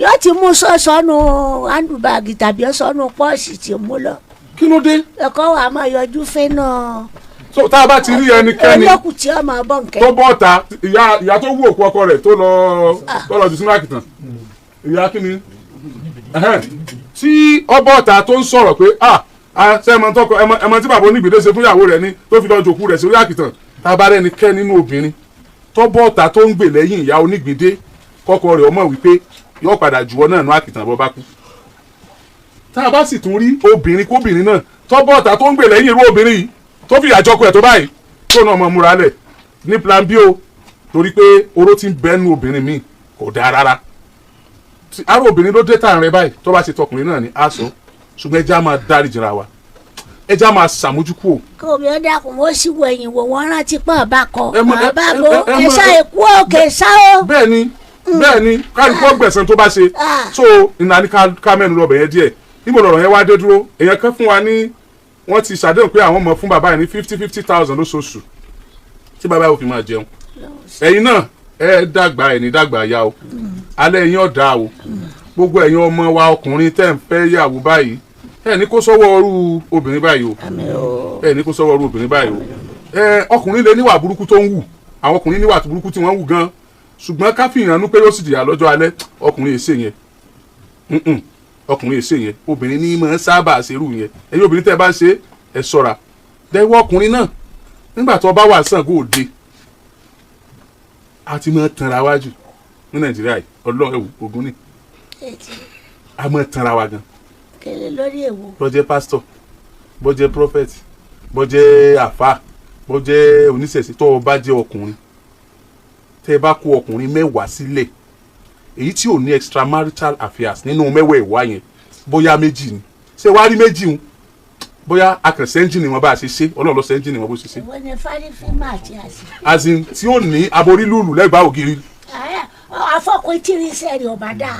ó ti mú sọ́nù handbag tàbí sọ́nù pọ́ọ̀sì tí mú lọ. Kí ló dé? ẹ̀kọ́ wa máa yọjú fẹ́ náà. So tá a bá ti rí ẹnikẹ́ni olókùn tí ó máa bọ̀ nkẹ́. tó bọ́ ta ìyá tó wú òkú ọkọ rẹ̀ tó lọ jù sínú àkìtàn, ìyá kí ni tí ọbọ̀ ta tó ń sọ̀rọ̀ pé ṣe ẹmọ tí bàbá onígbèdé ṣe fún ìyàwó rẹ̀ ni tó fi lọ jòkú rẹ̀ sórí àkìtàn. Tá a bá rẹ̀ ẹnikẹ́ni nínú obìnrin tó bọ́ ta tó ń gbè lẹ́yìn ìyá onígbèdé, kọ́kọ́ rẹ̀ ọmọ wípé yóò padà jùwọ́ náà nú àkìtàn bọ́ bá kú. Tá a bá sì tún rí obìnrin kóbìnrin náà tó bọ́ ta tó ń gbè lẹ́yìn irú obìnrin yìí tó fi àjọkọ ẹ̀ tó báyìí tó náà mọ̀ múra lẹ̀ ní plan B o, torí pé oró ti ń bẹ́nu obìnrin míì kò dáa rárá. Ará obìnrin ló dé tàn rẹ báyìí tó bá ṣe tọkùnrin náà ní aṣọ, ṣùgbọ́n ẹja máa dárí jìnra wa, ẹja máa ṣàmójúkú o. kò bí ó dákun ó sì wọ ẹ̀yìn wò wọ́n rántí pọ̀ bá kọ bàbá bo ẹ̀ṣá èkú òkè ṣá o. Bẹ́ẹ̀ni kárí kó gbẹ̀sán tó bá ṣe. So ìnáni ká mẹ́nu lọ bẹ̀yẹn díẹ̀ níbo lọ̀rọ̀ yẹn wá dé dúró. Èèyàn kan fún wa ní wọ́n ti ṣàdéhùn pé àwọn ọmọ fún bàbá yẹn ní 50,000 lóṣooṣù tí bàbá yóò fi máa jẹun. Ẹ̀yin náà ẹ dàgbà ẹ̀ ní dàgbà ya o, alẹ́ ẹ̀yin ọ̀dà o, gbogbo ẹ̀yin ọmọ wa ọkùnrin tẹ́ ń fẹ́ yàwó báyìí ẹ ní kó sọ́wọ́ ọrú obìnrin báyìí o, ẹ ní kó sọ́wọ́ ọrú obìnrin báyìí o. Ọkùnrin lè níwà burúkú tó ń wù, àwọn ọkùnrin níwà burúkú tí wọ́n ń wù gan, ṣùgbọ́n ká fi ìrànú pé yóò sì dìyà lọ́jọ́ alẹ́, ọkùnrin èsè yẹn ọkùnrin èsè yẹn, obìnrin ní máa ń sábà ṣerú yẹn. Ẹ̀yin obìnrin tẹ́ bá ṣe ẹ ṣọ́ra. Dẹ́wọ́ ọkùnrin náà nígbà tó bá wà Ṣàngó Òde àti máa tanra wájú ní Nàìjíríà yìí, Ọlọ́run ẹ̀wù ogun ni a máa tanra wa gan. kẹlẹ lórí èwo. bó jẹ́ pásítọ̀, bó jẹ́ prophet, bó jẹ́ àfà, bó jẹ́ oníṣẹ̀ṣe, tó o bá jẹ́ ọkùnrin tẹ́ ẹ bá kó ọkùnrin 10 sílẹ̀ èyí tí ò ní extramarital affairs nínú mẹ́wẹ̀ẹ̀wá yẹn bóyá méjì ni ṣé wàá rí méjì ń bóyá akànṣe ẹ́ńjìnì wọn bá a ṣe ṣe ọlọ́run ló ṣe ẹ́ńjìnì wọn bó ṣe ṣe. ìwọ ni fárífímà àti àṣì. azin tí ó ní aborí lùlù lẹ́gbàá ògiri. afọkùn tírísẹ́ rẹ̀ ọba dáa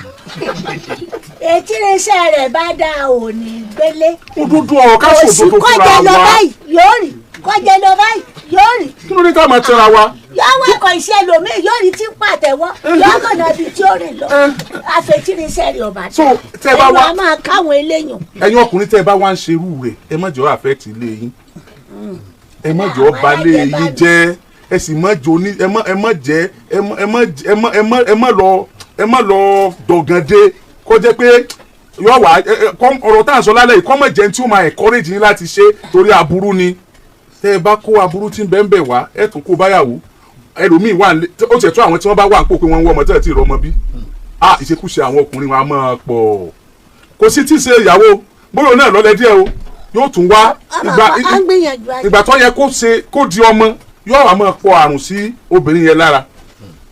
tírísẹ́ rẹ̀ bá dáa ò ní gbélé. òdodo ọ̀rọ̀ ká sòdodo fúnra wa. kọjá lọ báyìí yóò rìn kọjá lọ báyìí yóò rìn. kí ló ní ká máa tẹra wa. yóò wọ ẹkọ iṣẹ́ lomi yóò rí tí ń pàtẹ́wọ́ yóò mọ̀nà ibi tí ó rìn lọ àfẹtírísẹ́ rẹ̀ ọba dáa. so tẹ bá wá ẹnu a máa káwọn eléyàn. ẹ̀yin ọkùnrin tẹ bá wá ń ṣerú rẹ̀ ẹ má jọ affect ilé yín ẹ má jọ bà lé yín jẹ́ ẹ sì má jọ ní ẹ má jẹ́ ẹ má lọ dọ̀gàndé kó jẹ́ pé yọ wá ọ̀rọ̀ tá à ń sọ lálẹ́ yìí kọ́ mọ̀ jẹ́ tí ó máa encourage yín láti ṣe torí aburú ni tẹ́ ẹ bá kó aburú tí ń bẹ́ẹ̀ bẹ́ẹ̀ wá ẹ tún kó báyàwó ẹlòmíì wà ó tiẹ̀ tó àwọn tí wọ́n bá wà ń pò pé wọ́n ń wọ́ ọmọ tẹ́lẹ̀ tí ì rọmọ bí ìṣekúṣe àwọn ọkùnrin wọn á máa pọ̀ kò sí tí ì ṣe ìyàwó bóyá náà lọ́lẹ̀ díẹ̀ o yóò tún wá ìgbà tó yẹ kó di ọmọ yóò wá máa pọ̀ àrùn sí obìnrin yẹn lára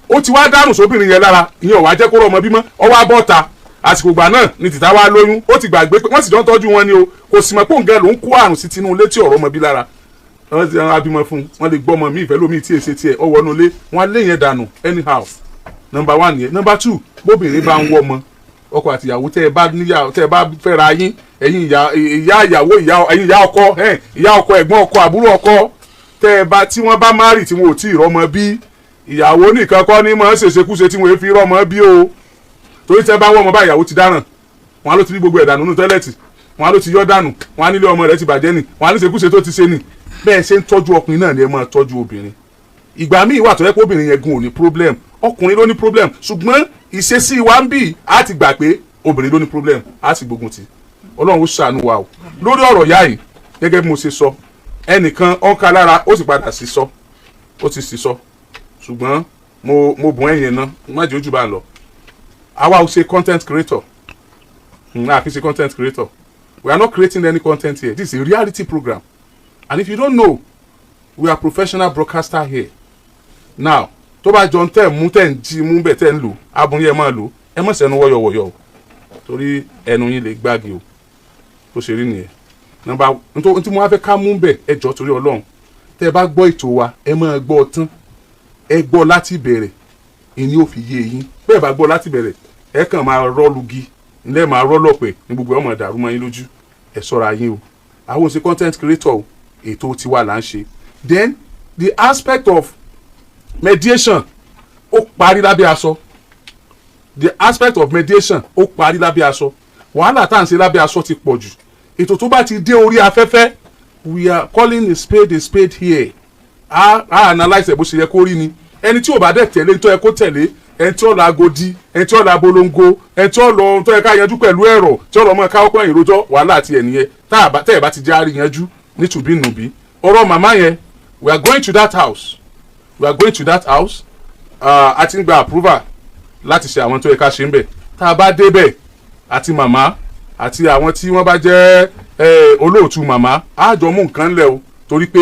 ó ti wá dárùn sóbìnrin yẹn lára ìyẹn ò wá jẹ́ kó rọmọ bímọ ọwọ́ abọ́ta àsìkò ìgbà náà ni tìta wá lóyún ó ti gbàgbé pé wọ́n sì jọ ń tọ́jú wọn ni o kò sì mọ̀ pé òǹgẹ́ ló ń kó àrùn sí tinú ilé tí ọ̀rọ̀ ọmọ bí lára wọ́n ti abímọ fún un wọ́n lè gbọ́ ọmọ mi ìfẹ́ lómi tí èsì tiẹ̀ ọwọ́ inú ilé wọ́n lé yẹn dànù anyhow number 1 yẹn number 2 bóbìnrin bá ń wọ́ ọmọ ọkọ àti ìyàwó tẹ́ ẹ bá níyàwó tẹ́ ẹ bá fẹ́ra yín ẹ̀yin ìyá ìyàwó ẹ̀yin ìyá ọkọ ẹ̀gbọ́n ọkọ àbúrò ọkọ tẹ́ ẹ bá tí wọ́n bá márì tí wọn ò tí ì rọ́mọ bí ìyàwó nìkan kọ́ ní máa ń ṣèṣekúṣe tí wọ́n fi rọ́mọ bí o torí tẹ́ bá wọ́ ọmọ bá ìyàwó ti dáràn wọn á ló ti rí gbogbo ẹ̀dànù nínú tọ́lẹ̀tì wọn á ló ti yọ́ dànù wọn á nílé ọmọ rẹ̀ ti bàjẹ́ nì wọn á ní ṣekúṣe tó ti ṣe nì bẹ́ẹ̀ ṣe ń tọ́jú ọkùnrin náà ni ẹ máa tọ́jú obìnrin ìgbà míì wà tó yẹ pé obìnrin yẹn gun ò ní problem ọkùnrin ló ní problem ṣùgbọ́n ìṣesí wa ń bì á ti gbà pé obìnrin ló ní problem á sì gbógun tì ọlọ́run ó ṣàánú wa o lórí ọ̀rọ̀ yá yìí gẹ́gẹ́ bí mo ṣe sọ ẹnìkan ọ̀ka lára ó sì padà sí sọ ó ti sì sọ ṣùgbọ́n mo bùn ẹ̀yìn náà má jẹ́ ojú bá ń lọ àwa ò ṣe content creator a kì í ṣe content creator we are not creating any content here this is a reality program and if you don't know we are professional broadcaster here now tó bá jọ tẹ́ mú tẹ́ ń jí mú bẹ́ẹ̀ tẹ́ ń lò abùn yẹn máa lò ẹ má sẹ́nu wọ́yọ̀wọ́yọ̀ o torí ẹnu yín lè gbági o tó ṣe rí nìyẹn nọ́mbà tí mo wá fẹ́ ká mú bẹ́ẹ̀ ẹ jọ torí ọlọ́run tẹ́ ẹ bá gbọ́ ètò wa ẹ máa gbọ́ tán ẹ gbọ́ láti bẹ̀rẹ̀ ìní ò fi yé yín bẹ́ẹ̀ bá gbọ́ láti bẹ̀rẹ̀ ẹ kàn máa rọ́ọ̀lùgì ilé máa rọ́ọ̀lọ́pẹ̀ ní gbogbo ọmọ ìdàrú mọ́ yín lójú ẹ ṣọ́ra yín o àwọn òsè content creator o ètò tiwa là ń ṣe then the aspect of mediation ó parí lábẹ́ aṣọ the aspect of mediation ó parí lábẹ́ aṣọ wàhálà tá à ń ṣe lábẹ́ aṣọ ti pọ̀ jù ètò tó bá ti dé orí afẹ́fẹ́ we are calling a spade here a analyse bó ṣe yẹ kó rí ni ẹni tí ò bá dẹ̀ tẹ̀lé ní tó yẹ kó tẹ̀lé ẹni tí ó lọ agodi ẹni tí ó lọ abolongo ẹni tí ó lọ tó yẹ ká yanjú pẹ̀lú ẹ̀rọ tí ó lọ mọ káwọ́ pẹ̀yìn rojọ́ wàhálà àti ẹ̀ nìyẹn tẹ́ ẹ̀ bá ti jẹ́ àárí yanjú nítùbínùbí ọ̀rọ̀ màmá yẹn we are going to that house a ti ń gba approval láti ṣe àwọn tó yẹ ká ṣe ń bẹ̀ tá a bá débẹ̀ àti màmá àti àwọn tí wọ́n bá jẹ́ olóòtú màmá á jọ mú nǹkan lẹ̀ o torí pé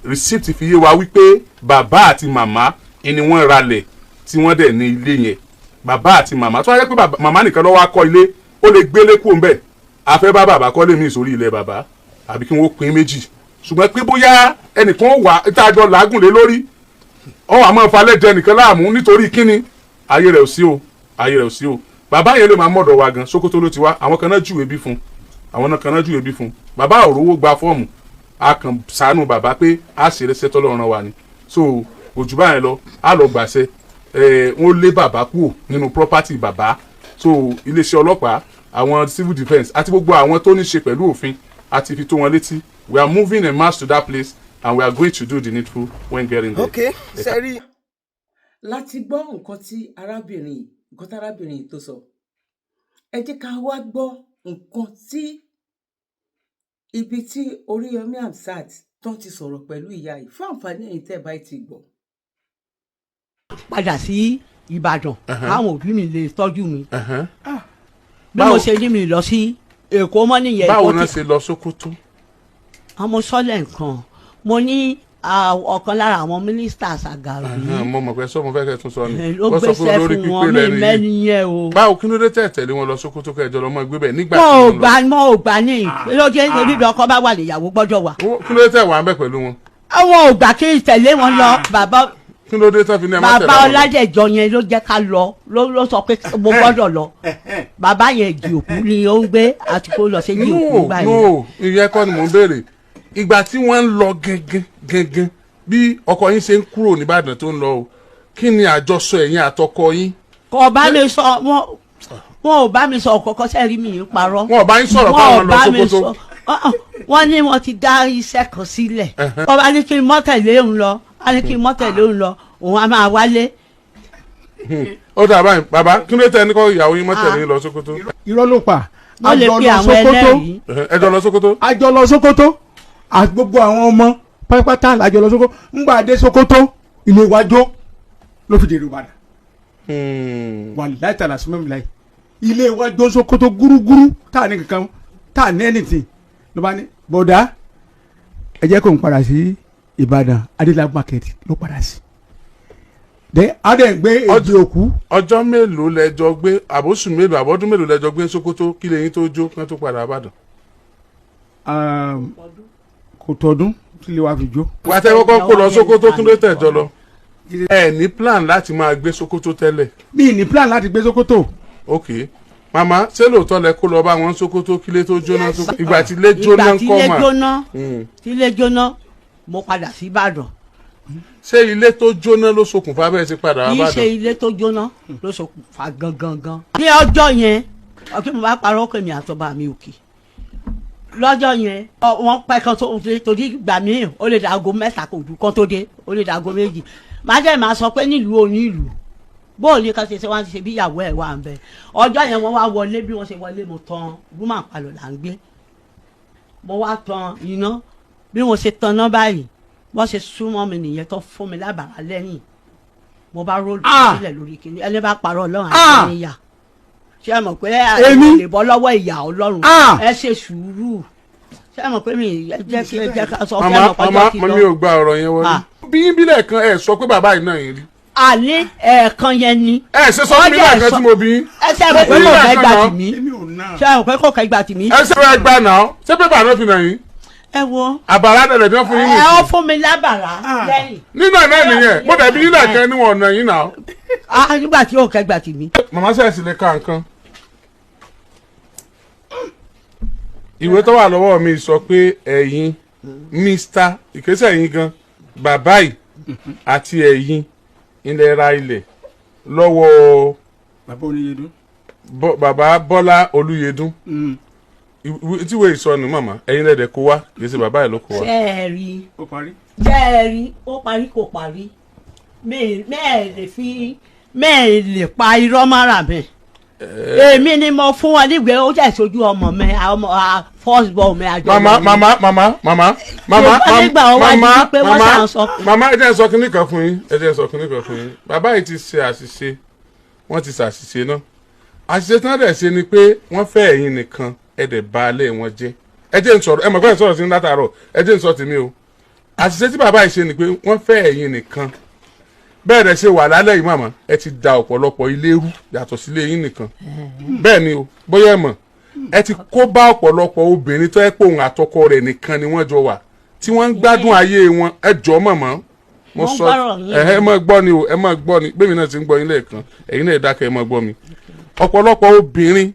receipt fi yé wa wípé bàbá àti màmá ni wọ́n ralẹ̀ tí wọ́n dẹ̀ ní ilé yẹn bàbá àti màmá tó wáyé pé màmá nìkan ló wá kọ́ ilé ó lè gbélé kúrò ńbẹ̀ afẹ́ bá bàbá kọ́lé mi sórí ilẹ̀ bàbá àbí kí wọ́n pín méjì ṣùgbọ́n pé bóyá ẹnìkan wà tájọ làágùn lé lórí ọwọ́ àmọ́ falẹ̀ jẹ nìkan láàmú nítorí kíni ayé rẹ̀ ò sí o bàbá yẹn ló máa mọ̀dọ̀ wa gan Sókótó ló ti wá àwọn kan náà júwèé bí fún bàbá òrówó gba fọ́ọ̀mù a kàn sànù bàbá pé a ṣeré sẹ́tọ́ lọ́rùn wa ni so òjò báyẹn lọ a lọ gbàṣẹ wọ́n lé bàbá kúrò nínú property bàbá so iléeṣẹ́ ọlọ́pàá àwọn civil defence àti gbogbo àwọn tó ní ṣe pẹ̀lú òfin àti fi tó wọn létí we are moving en masse to that place and we are going to do the needful when getting there. okay sẹ́rí. láti gbọ́ nǹkan tí arábìnrin tó sọ ẹ jẹ́ ká wá gbọ́ nǹkan tí ibi tí Oriyomi Hamzat tó ti sọ̀rọ̀ pẹ̀lú ìyá yìí fún àǹfààní ẹ̀yin tẹ́ bá ti gbọ́. padà sí Ìbàdàn káwọn òbí mi lè tọ́jú mi bí mo ṣe ní mi lọ sí Èkó mọ́ nìyẹn. báwo náà ṣe lọ Sókótó. àmọ́ sọ́lẹ̀ nǹkan mo ní ọ̀kan lára àwọn ministers àgàrí mo mọ̀ pé sọ mo fẹ́ kẹ́ tún sọ ni ló gbéṣẹ́ fún wọn mí mẹ́ni yẹn o. báwo kí ló dé tẹ̀lé wọn lọ Sókótó kẹjọ lọ mọ gbé bẹ̀ nígbà tí wọn wọ́n lọ. ò gbà ní lójú ẹni bí ọkọ bá wà níyàwó gbọ́dọ̀ wà. kí ló dé tẹ̀ wà ń bẹ̀ pẹ̀lú wọn. àwọn ò gbà kí n tẹ̀lé wọn lọ bàbá kí ló dé tẹ̀ fi ní ẹ má tẹ̀lé bàbá wọn lọ. Ọládẹ̀jọ yẹn ló jẹ́ ká lọ ló sọ pé mo gbọ́dọ̀ lọ bàbá yẹn di òkú ni ó ń gbé àti kó lọ sí di òkú gbà yẹn. no ìyẹn kọ́ ni mò ń béèrè ìgbà tí wọ́n ń lọ gẹ́gẹ́ bí ọkọ yín ṣe ń kúrò nìbàdàn tó ń lọ o kí ni àjọsọ ẹ̀yin àtọkọ yín. kò bá mi sọ wọn ò bá mi sọ kọ́kọ́ sẹ́rí mi ń parọ́. wọn ò bá yín sọ̀rọ̀ káwọn lọ Sókótó. wọ́n ní wọ́n ti dá iṣẹ́ kan sílẹ̀ wọ́n bá ní kí n mọ́tẹ̀lé òun lọ á ní kí n mọ́tẹ̀lé òun lọ òun á máa wálé. ó dà báyìí bàbá kí ló tẹ ní kọ́ ìyàwó yín mọ́tẹ̀lé yín lọ Sókótó. irọ́ ló pa wọ́n lè pe àwọn ẹlẹ́rìí. ẹjọ́ lọ Sókótó. àjọ lọ Sókótó àti gbogbo àwọn ọmọ pátápátá làjọ lọ Sókótó ńgbà dé Sókótó ilé wájú ló fi dèrò Ìbàdàn. wàláì tàlà súnmọ́ mi láì ilé wájú Sókótó gúrúgúrú tá à ní kankan tá à ní anything ló bá ní bọ̀dá ẹ jẹ́ kó n padà sí Ìbàdàn Adélábù market ló padà sí. dẹ adé gbé èdè òkú. ọjọ́ mélòó lẹjọ gbé àbóṣù mélòó àbọ́dún mélòó lẹjọ gbé Sókótó kí lẹ́yìn tó jó kán tó padà Ìbàdàn. kò tọdún tí lè wá fi jó. wà á tẹ́ kọ́kọ́ kó lọ Sókótó kí ló tẹ̀jọ lọ. ẹ ní plan láti máa gbé Sókótó tẹ́lẹ̀. mi ní plan láti gbé Sókótó. ok màmá ṣé lóòótọ́ lẹ kó lọ bá wọn Sókótó kí lé tó jóná ìgbà tí ilé jóná ń kọ́ mà. tí ilé jóná mo padà sí Ìbàdàn. ṣé ilé tó jóná ló ṣokùnfà bẹ́ẹ̀ sí padà wá kì í Ìbàdàn. ṣe ilé tó jóná ló ṣokùnfà gangan. ní ọjọ́ yẹn ọkẹ́ mo bá parọ́ pé mi àtọ́ba mi òkè lọ́jọ́ yẹn wọ́n pẹ́ kan tó torí ìgbà míì ó lè dàgó mẹ́ta kò ju kan tó dé ó lè dàgó méjì má dẹ̀ máa sọ pé nílùú onílùú bóòlù kan ṣe wọ́n ti ṣe bí ìyàwó ẹ̀ wà ń bẹ ọjọ́ yẹn wọ́n wá wọlé bí wọ́n ṣe wọlé mo tan woman palọ̀ là ń gbé mo wá tan iná bí mo ṣe tan náà báyìí wọ́n ṣe súnmọ́ mi nìyẹn tó fún mi lábàrá lẹ́yìn mo bá rólù sílẹ̀ lórí kìnní ẹni bá parọ́ Ọlọ́run àti ìyá ṣé ẹ mọ̀ pé àìsàn lè bọ́ lọ́wọ́ ìyá Ọlọ́run ẹ ṣe sùúrù ṣé ẹ mọ̀ pé mi jẹ́ ká sọ fún ẹ mọ̀ pọ́jọ́ ti lọ. màmá mi ò gba ọ̀rọ̀ yẹn wọlé bí bílẹ̀ kan ẹ sọ pé bàbá yìí náà yìí rí. àní ẹ̀ẹ̀kan yẹn ni. ẹ ṣe sọ fún mi náà kan tí mo bí. ẹ ṣe mọ̀ pé kò kẹ́ gbà tì mí ṣé ẹ mọ̀ pé kò kẹ́ gbà tì mí. ẹ ṣe fẹ́ gbà náà ṣé pépà náà fi nà yín. ẹ wo. àbàrà dẹ̀dẹ̀ bí wọ́n fún yín nìyí. ẹ ọ fún mi lábàrá lẹ́yìn. nínú ẹ̀ náà nìyẹn mo dẹ̀ bí yín náà kan ní wọn ọ̀nà yín náà. nígbà tí yóò kẹ́ gbà tì mí. màmá sẹ́ẹ̀sì lè ka nǹkan. ìwé tó wà lọ́wọ́ mi sọ pé ẹ̀yin Mr. ìkéṣẹ́ yín gan bàbá yìí àti ẹ̀yin ilẹ̀ ra ilẹ̀ lọ́wọ́ bàbá Olúyẹdùn. bàbá Bọ́lá Olúyẹdùn tí wọ́n ìsọnù màmá ẹ̀yin lẹ́dẹ̀ kó wá kì í ṣe bàbá yìí ló kó wá. ṣẹ́ẹ̀rì ó parí. ṣẹ́ẹ̀rì ó parí kò parí mẹ́ẹ̀ lè pa irọ́ mára mi èmi ni mo fún wọn nígbẹ́ ó jẹ́ ìṣojú ọmọ mi ọmọ first born mi àjọ. mama ẹ jẹ́ sọ kínní kan fún yín bàbá yìí ti ṣe àṣìṣe wọ́n ti ṣàṣìṣe náà àṣìṣe tí wọ́n dẹ̀ ṣe ni pé wọ́n fẹ́ ẹ̀yin nìkan ẹ dẹ̀ bà alẹ́ wọn jẹ́ ẹ jẹ́ n sọ̀rọ̀ ẹ mọ̀ pé ẹ sọ̀rọ̀ sí ní látàárọ̀ ẹ jẹ́ n sọ tèmi o àṣìṣe tí bàbá yìí ṣe ni pé wọ́n fẹ́ ẹ̀yin nìkan bẹ́ẹ̀ dẹ̀ ṣe wà lálẹ́ yìí màmá ẹ ti da ọ̀pọ̀lọpọ̀ ilé rú yàtọ̀ sílé yín nìkan bẹ́ẹ̀ ni o bóyá ẹ mọ̀ ẹ ti kó bá ọ̀pọ̀lọpọ̀ obìnrin tó yẹ pé òun àtọkọ rẹ̀ nìkan ni wọ́n jọ wà tí wọ́n ń gbádùn ayé wọn ẹ jọ màmá mo sọ ẹ máa gbọ́ ni o ẹ máa gbọ́ ni bẹ́ẹ̀ mi náà ti ń gbọ́ yín lẹ́ẹ̀kan ẹ̀yin náà dákẹ́ ẹ máa gbọ́ mi ọ̀pọ̀lọpọ̀ obìnrin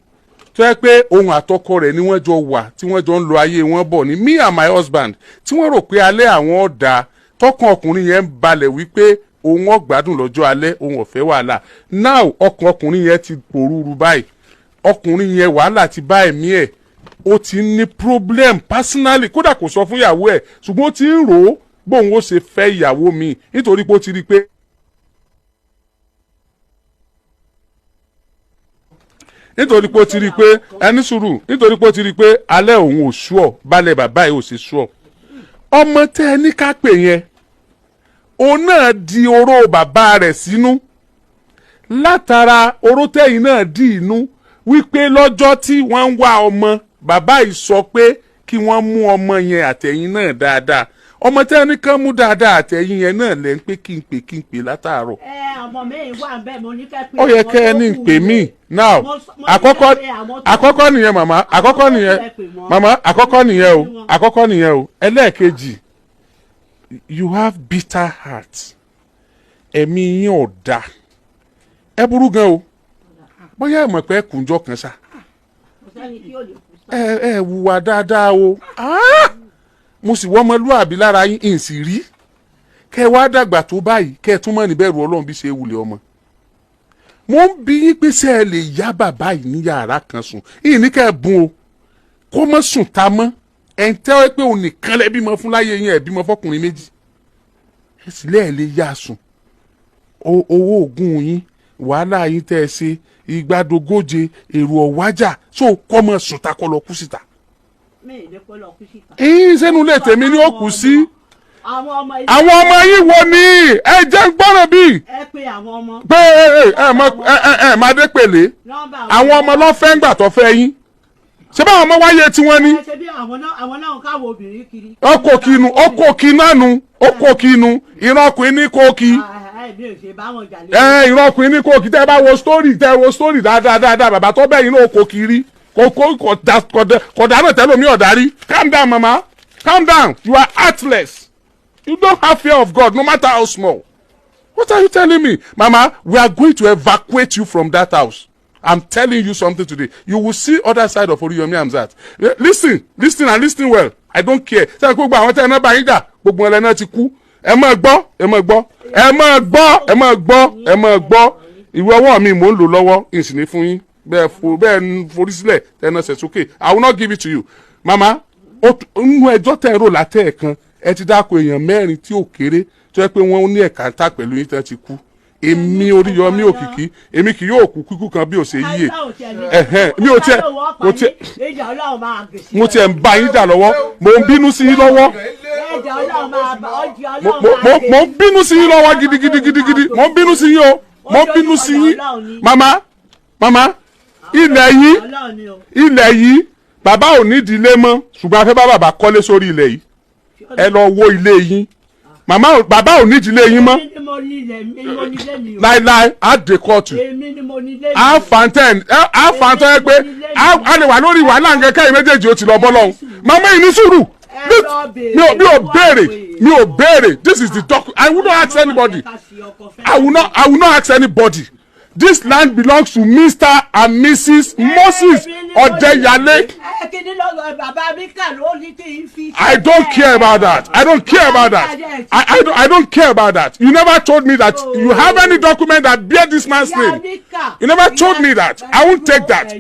tó yẹ pé òun àtọkọ rẹ̀ ni wọ́n jọ wà tí wọ́n jọ ń lo ayé wọn bọ̀ ni me and my husband tí wọ́n rò pé alẹ́ àwọn ọ̀dà tọkàn ọkùnrin yẹn ń balẹ̀ wípé òun ọ̀gbádùn lọ́jọ́ alẹ́ òun ọ̀fẹ́ wàhálà now ọkàn ọkùnrin yẹn ti pòrúurú báyìí ọkùnrin yẹn wàhálà ti bá ẹ̀mí ẹ̀ ó ti ní problem personally kódà kò sọ fún ìyàwó ẹ̀ ṣùgbọ́n ó ti ń rò ó bóun ó ṣe fẹ́ ìyàwó mi nítorí pé ó ti rí i pé ẹni sùúrù nítorí pé ó ti rí i pé alẹ́ òun ò ṣúọ̀ balẹ̀ bàbá ẹ̀ ò sì ṣúọ̀ ọmọ tẹ́ ẹ ní ká pè yẹn òun náà di oró bàbá rẹ̀ sínú látara oró tẹ́yìn náà dì inú wípé lọ́jọ́ tí wọ́n ń wá ọmọ bàbá yìí sọ pé kí wọ́n mú ọmọ yẹn àtẹ̀yìn náà dáadáa ọmọ tẹ́ ẹni kan mú dáadáa àtẹ̀yìn yẹn náà lẹ́ ń pé kí n pè látàárọ̀. ọmọ mi wà bẹ́ẹ̀ mo ní kẹ́ pé. ó yẹ kẹ́ ẹ ní pè mí now àkọ́kọ́ nìyẹn màmá àkọ́kọ́ nìyẹn màmá àkọ́kọ́ nìyẹn o ẹlẹ́ẹ̀kejì you have bitter heart ẹ̀mí yín ò dáa ẹ burú gan o bóyá ẹ mọ̀ pé kùnjọ́ kan ṣá ẹ wùwà dáadáa o mo sì wọ́n ọmọlúàbí lára yín ìn sì rí kẹ wá dàgbà tó báyìí kẹ tún mọ̀ níbẹ̀rù ọlọ́run bí ṣe wulẹ̀ ọmọ mo ń bí yín pé ṣé ẹ lè yá bàbá yìí ní yàrá kan sùn yìí ní kẹ́ ẹ bùn o kó mọ́ sùn ta mọ́ ẹ̀ ń tẹ́wọ́ pé òun nìkan lẹ́ bímọ fún láyé yín ẹ̀ bímọ fọkùnrin méjì ẹ sì lẹ́ẹ̀ lè yá sùn owó oògùn yín wàhálà yín tẹ́ ẹ ṣe ìgbàdógóje èrò ọ̀wájà so kọ́ mọ́ sùn ta kọ́ lọ kú síta. Sẹ́nu lè tèmi ni ó kù sí. àwọn ọmọ yìí wo ni ẹ jẹ́ ń gbọ́ràn bí. ẹ pe àwọn ọmọ. pé ẹ máa dé pèlè àwọn ọmọ lọ fẹ́ ń gbà tó fẹ́ yín ṣé báwọn ọmọ wáyé tiwọn ni. ṣe bí àwọn náà káwọ obìnrin kiri. ọkọ̀ kinu ìran ọkùnrin ní kóòkì. ìran ọkùnrin ní kóòkì tẹ́ bá wo story dáadáa bàbá tó bẹ́ẹ̀ yín náà kò kiri kò dáná tẹ́lẹ̀ mi ọ̀darí. Calm down mama calm down you are heartless. You don't have fear of God, no matter how small. What are you telling me? Mama, we are going to evacuate you from that house. I'm telling you something today. You will see other side of Oriyomi Hamzat. Listen and listen well. I don't care. Ṣé gbogbo àwọn tẹ́ ẹ náà bá yín jà gbogbo ẹ̀ náà ti kú. Ẹ máa gbọ́. Ìwé ọwọ́ mi mò ń lò lọ́wọ́ ìsìn fún yín. Bẹ́ẹ̀ forí sílẹ̀ tẹ́ ẹ náà ṣẹ̀ sókè. I will not give it to you. Mama, nínú ẹjọ́ tẹ́ ẹ rò látẹ̀ kan. Ẹ ti dáko èèyàn mẹ́rin tí ò kéré tó yẹ pé wọ́n ní ẹ̀ka tá pẹ̀lú yín tán ti kú èmi Oríyọmí Òkìkí èmi kì yóò kú kíkú kan bí ò ṣe yíyè mi ò tiẹ̀ mo tiẹ̀ ń bá yín jà lọ́wọ́ mo ń bínú sí yín lọ́wọ́ mo ń bínú sí yín lọ́wọ́ gidigidi mo ń bínú sí yín o mo ń bínú sí yín mama ilẹ̀ yìí bàbá ò ní ìdílé mọ́ ṣùgbọ́n a fẹ́ bá bàbá kọ́lé sórí ilẹ̀ yìí ẹ lọ wo ilé yín bàbá ò ní ìdílé yín mọ́ láíláí á dé kóòtù á fàǹtẹ́ ẹ pé á lè wà lórí wàhálà nǹkan kẹ́yìn méjèèjì ó ti lọ bọ́ lọ́hùn màmá yìí ní sùúrù mi ò béèrè this is the document I will not ask anybody I will not ask anybody. This land belongs to Mr. and Mrs. Moses Odeyale. I don't care about that. I don't care about that. You never told me that you have any document that bear this man's name. You never told me that. I won't take that.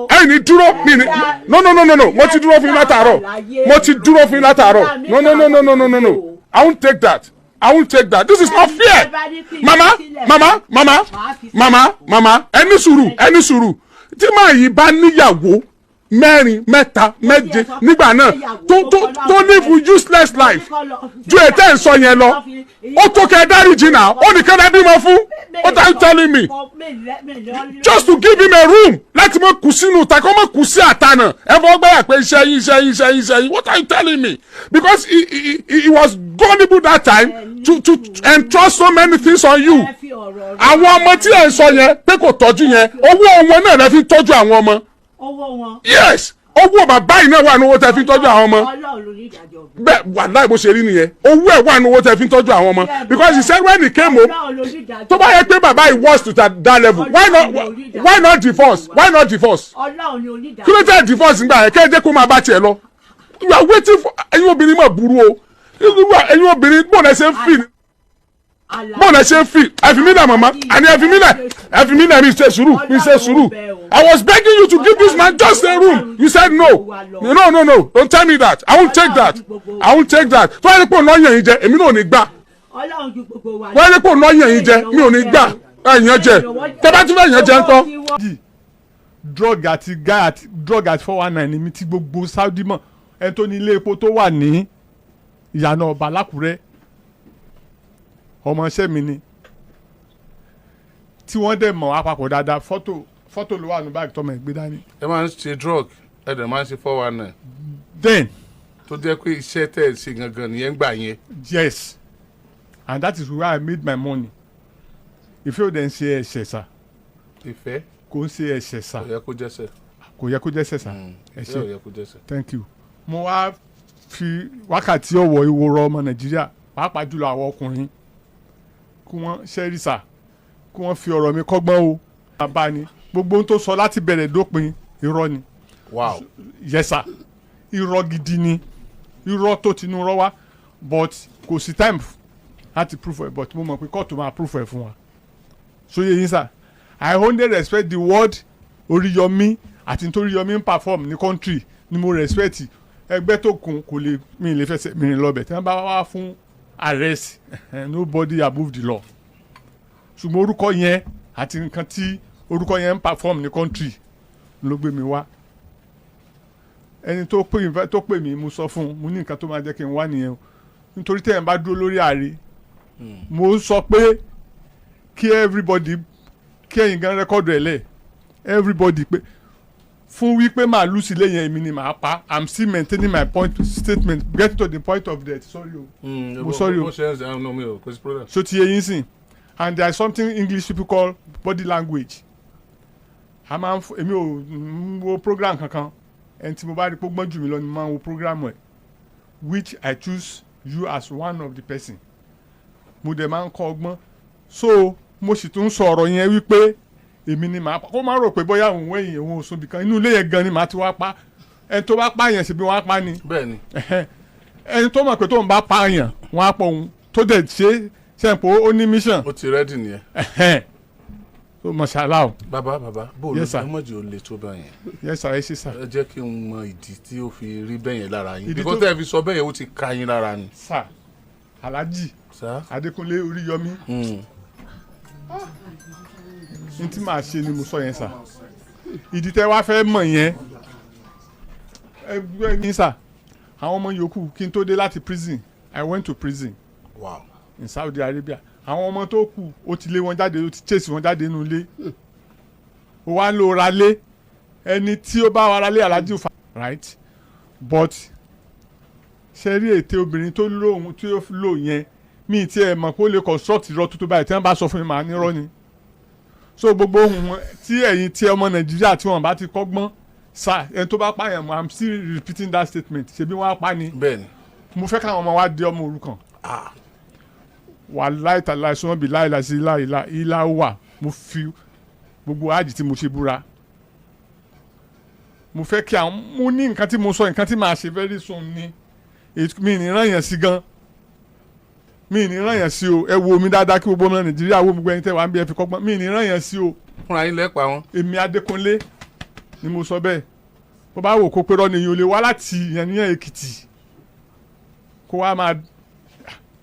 Ẹni dúró mi ni no mo ti dúró fún yín látàárọ̀ no I won't take that. I won't take that. This is not fair. Mama, ẹni sùúrù. Tí màá yìí bá níyàwó mẹ́rin mẹ́ta méje nígbà náà tó live useless life ju ètò ẹ̀ ń sọ yẹn lọ. Ó tó kẹ́ dáríjì náà. Ó nìkan náà bímọ fún. What are you telling me? Just to give him a room. Láti mọ kù sínú ta kó mọ kù sí àtànà. Ẹ fọwọ́ gbẹ́yà pé iṣẹ́ yín. What are you telling me? Because he was gullible that time to entrust so many things on you. Àwọn ọmọ tí ẹ̀ ń sọ yẹn pé kò tọ́jú yẹn owó wọn náà lè fi tọ́jú àwọn ọmọ. Owó wọn. Yes owó bàbá yìí náà wà ní owó tẹ fi ń tọ́jú àwọn ọmọ. Bẹ́ẹ̀ wàláì bó ṣe rí nìyẹn owó ẹ̀ wà ní owó tẹ fi ń tọ́jú àwọn ọmọ because he said when he came home tó bá yẹ pé bàbá yìí was to that level why not divorce kí ló tẹ̀ divorce nígbà yẹn kẹ́ẹ̀dẹ́ kó máa bá tiẹ̀ lọ you are waiting for ẹ̀yin obìnrin mọ̀ burú o ẹ̀yin obìnrin bọ́ọ̀lù ẹ̀ṣẹ̀ ń fì bọ́ọ̀lù ẹ̀ṣẹ̀ ń fì ẹ̀fìmílẹ̀ màmá àní ẹ̀fìmílẹ̀ mi ṣe sùúrù I was begging you to give this man just a room you said no don't tell me that I won't take that tó yẹ kó lọ́ọ́ yàn yín jẹ èmi náà ò ní gbà wọ́n yẹ kó lọ́ọ́ yàn yín jẹ mi ò ní gbà ẹ̀yàn jẹ tẹ́bá tún fẹ́ yàn jẹ ńkọ́. drug àti guy àti drug àti 419 ni mi ti gbogbo Saudi mọ̀ ẹni tó ní ilé epo tó wà ní ìyànà ọba lákùrẹ́ ọmọọṣẹ́ mi ni tí wọ́n dẹ̀ mọ̀ àpapọ̀ dáadáa fọ́tò ló wà ní báàgì tọ́mọ ẹ̀gbẹ́ dání. ẹ máa ń ṣe drug ẹ dẹ̀ máa ń ṣe 419. then tó jẹ́ pé iṣẹ́ tẹ̀ ṣe gangan nìyẹn gbà yẹn. Yes, and that is where I made my money. Ìfẹ́ ò dẹ̀ ń ṣe ẹ̀ṣẹ̀ sà. Ìfẹ́ kò ń ṣe ẹ̀ṣẹ̀ sà. kò yẹ kó jẹ́sẹ̀. kò yẹ kó jẹ́sẹ̀ sà. ìfẹ́ ò yẹ kó jẹ́sẹ̀. Thank you. Mo wá fi wákàtí ọ̀wọ̀ ìwòrò ọmọ Nàìjíríà pàápàá jùlọ àwọn ọkùnrin kí wọ́n ṣẹ́rí sà kí wọ́n fi ọ̀rọ̀ mi kọ́gbọ́n o. bàbá ni gbogbo ohun tó sọ láti bẹ̀rẹ̀ dópin irọ́ ni. Wow. Yes sir, irọ́ gidi ni, irọ́ tó tinú rọ́ wá, but kò sí time láti proof ẹ̀, but mo mọ̀ pé kóòtù máa proof ẹ̀ fún wa. So yẹ yín sir, I only respect the word Oriyomi àti nítorí Oriyomi ń perform ní country ni mo respect. Ẹgbẹ́ tó kún kò lè mi lè fẹsẹ̀ mi rìn lọ́bẹ̀ tí wọ́n bá wá fún arrest nobody above the law. Ṣùgbọ́n orúkọ yẹn àti nǹkan tí orúkọ yẹn ń perform ní country ló gbé mi wá. Ẹni tó pè mí mo sọ fún un mo ní nǹkan tó máa jẹ́ kí n wá nìyẹn o nítorí tẹ̀ ń bá dúró lórí ààrẹ mo sọ pé kí everybody kí ẹ̀yin gan rẹ́kọ̀dù ẹ̀ lẹ̀ everybody pé fún wípé màá lù sílé yẹn èmi ni màá pa I'm still maintaining my point statement get to the point of death sorry o mo sorry o so ti yẹ yín sìn and there is something English people call body language a máa ń èmi ò wo program kankan ẹni tí mo bá rí pé gbọ́n jù mí lọ ni mo máa ń wo program ẹ̀ which I choose you as one of the person mo dẹ̀ máa ń kọ́ ọgbọ́n so mo sì tún sọ ọ̀rọ̀ yẹn wípé èmi ni màá pa kó má rò pé bóyá òun wẹ̀yìn òun òsùn bìkan inú ilé yẹn gan ni màá ti wá pa ẹni tó bá pààyàn síbi wọ́n á pa ni bẹ́ẹ̀ni ẹni tó mọ̀ pé tóun bá pààyàn wọ́n á pọ̀ òun tó dẹ̀ ṣe sẹ́ǹpọ̀ ó ní mission. ó ti rẹ́dì nìyẹn. so mọ̀ṣálá o. bàbá bó o lè mọ̀jì ó lè tó bá yẹn. yes sir ẹ ṣe sir. ẹ jẹ́ kí n mọ ìdí tí ó fi rí bẹ́yẹn lára yín because tẹ́ ẹ fi sọ bẹ́yẹn ó ti ka yín lára ni. sir Alhaji Adékúnlé Oríyọmí n tí màá ṣe ni mo sọ yẹn sà ìdí tẹ́ wá fẹ́ mọ̀ yẹn ẹgbẹ́ ní sà àwọn ọmọ yòókù kí n tó dé láti prison I went to prison wow. in Saudi Arabia àwọn ọmọ tó kù ó ti lé wọn jáde ó ti chase wọn jáde nínú ilé ó wá ń lo ralé ẹni tí ó bá wa ralé Alhaji fa right but ṣe rí ète obìnrin tó lóhun tí ó lò yẹn mi ti ẹ̀ mọ̀ pé ó lè construct irọ́ tuntun báyìí tí wọ́n bá sọ fún mi màá nírọ́ ni so gbogbo ohun tí ẹ̀yin tí ọmọ Nàìjíríà tí wọ́n bá ti kọ́gbọ́n sa ẹni tó bá pààyàn mọ́ I'm still repeating that statement ṣebí wọ́n á pa ni bẹ́ẹ̀ni mo fẹ́ káwọn ọmọ wa di ọmọ òrukàn wàláì tàláì sọ́wọ́n bí láìla sí ilá wà mo fi gbogbo àjì tí mo ṣe búra mo fẹ́ kí àwọn mo ní nǹkan tí mo sọ nǹkan tí màá ṣe very soon ni mi ní ràn yẹn sí gan mi ní ràn yẹn sí o ẹ wo mi dáadáa kí gbogbo ọmọ Nàìjíríà wo gbogbo ẹni tẹ́ wà ń bí ẹ fi kọ́gbọ́n mi ní ràn yẹn sí o. fúnra yín lẹ́pa wọn. èmi Adékúnlé ni mo sọ bẹ́ẹ̀ bó bá wò kó pé rọ́ nìyẹn ò lè wá láti yẹnìyàn Èkìtì kó wá máa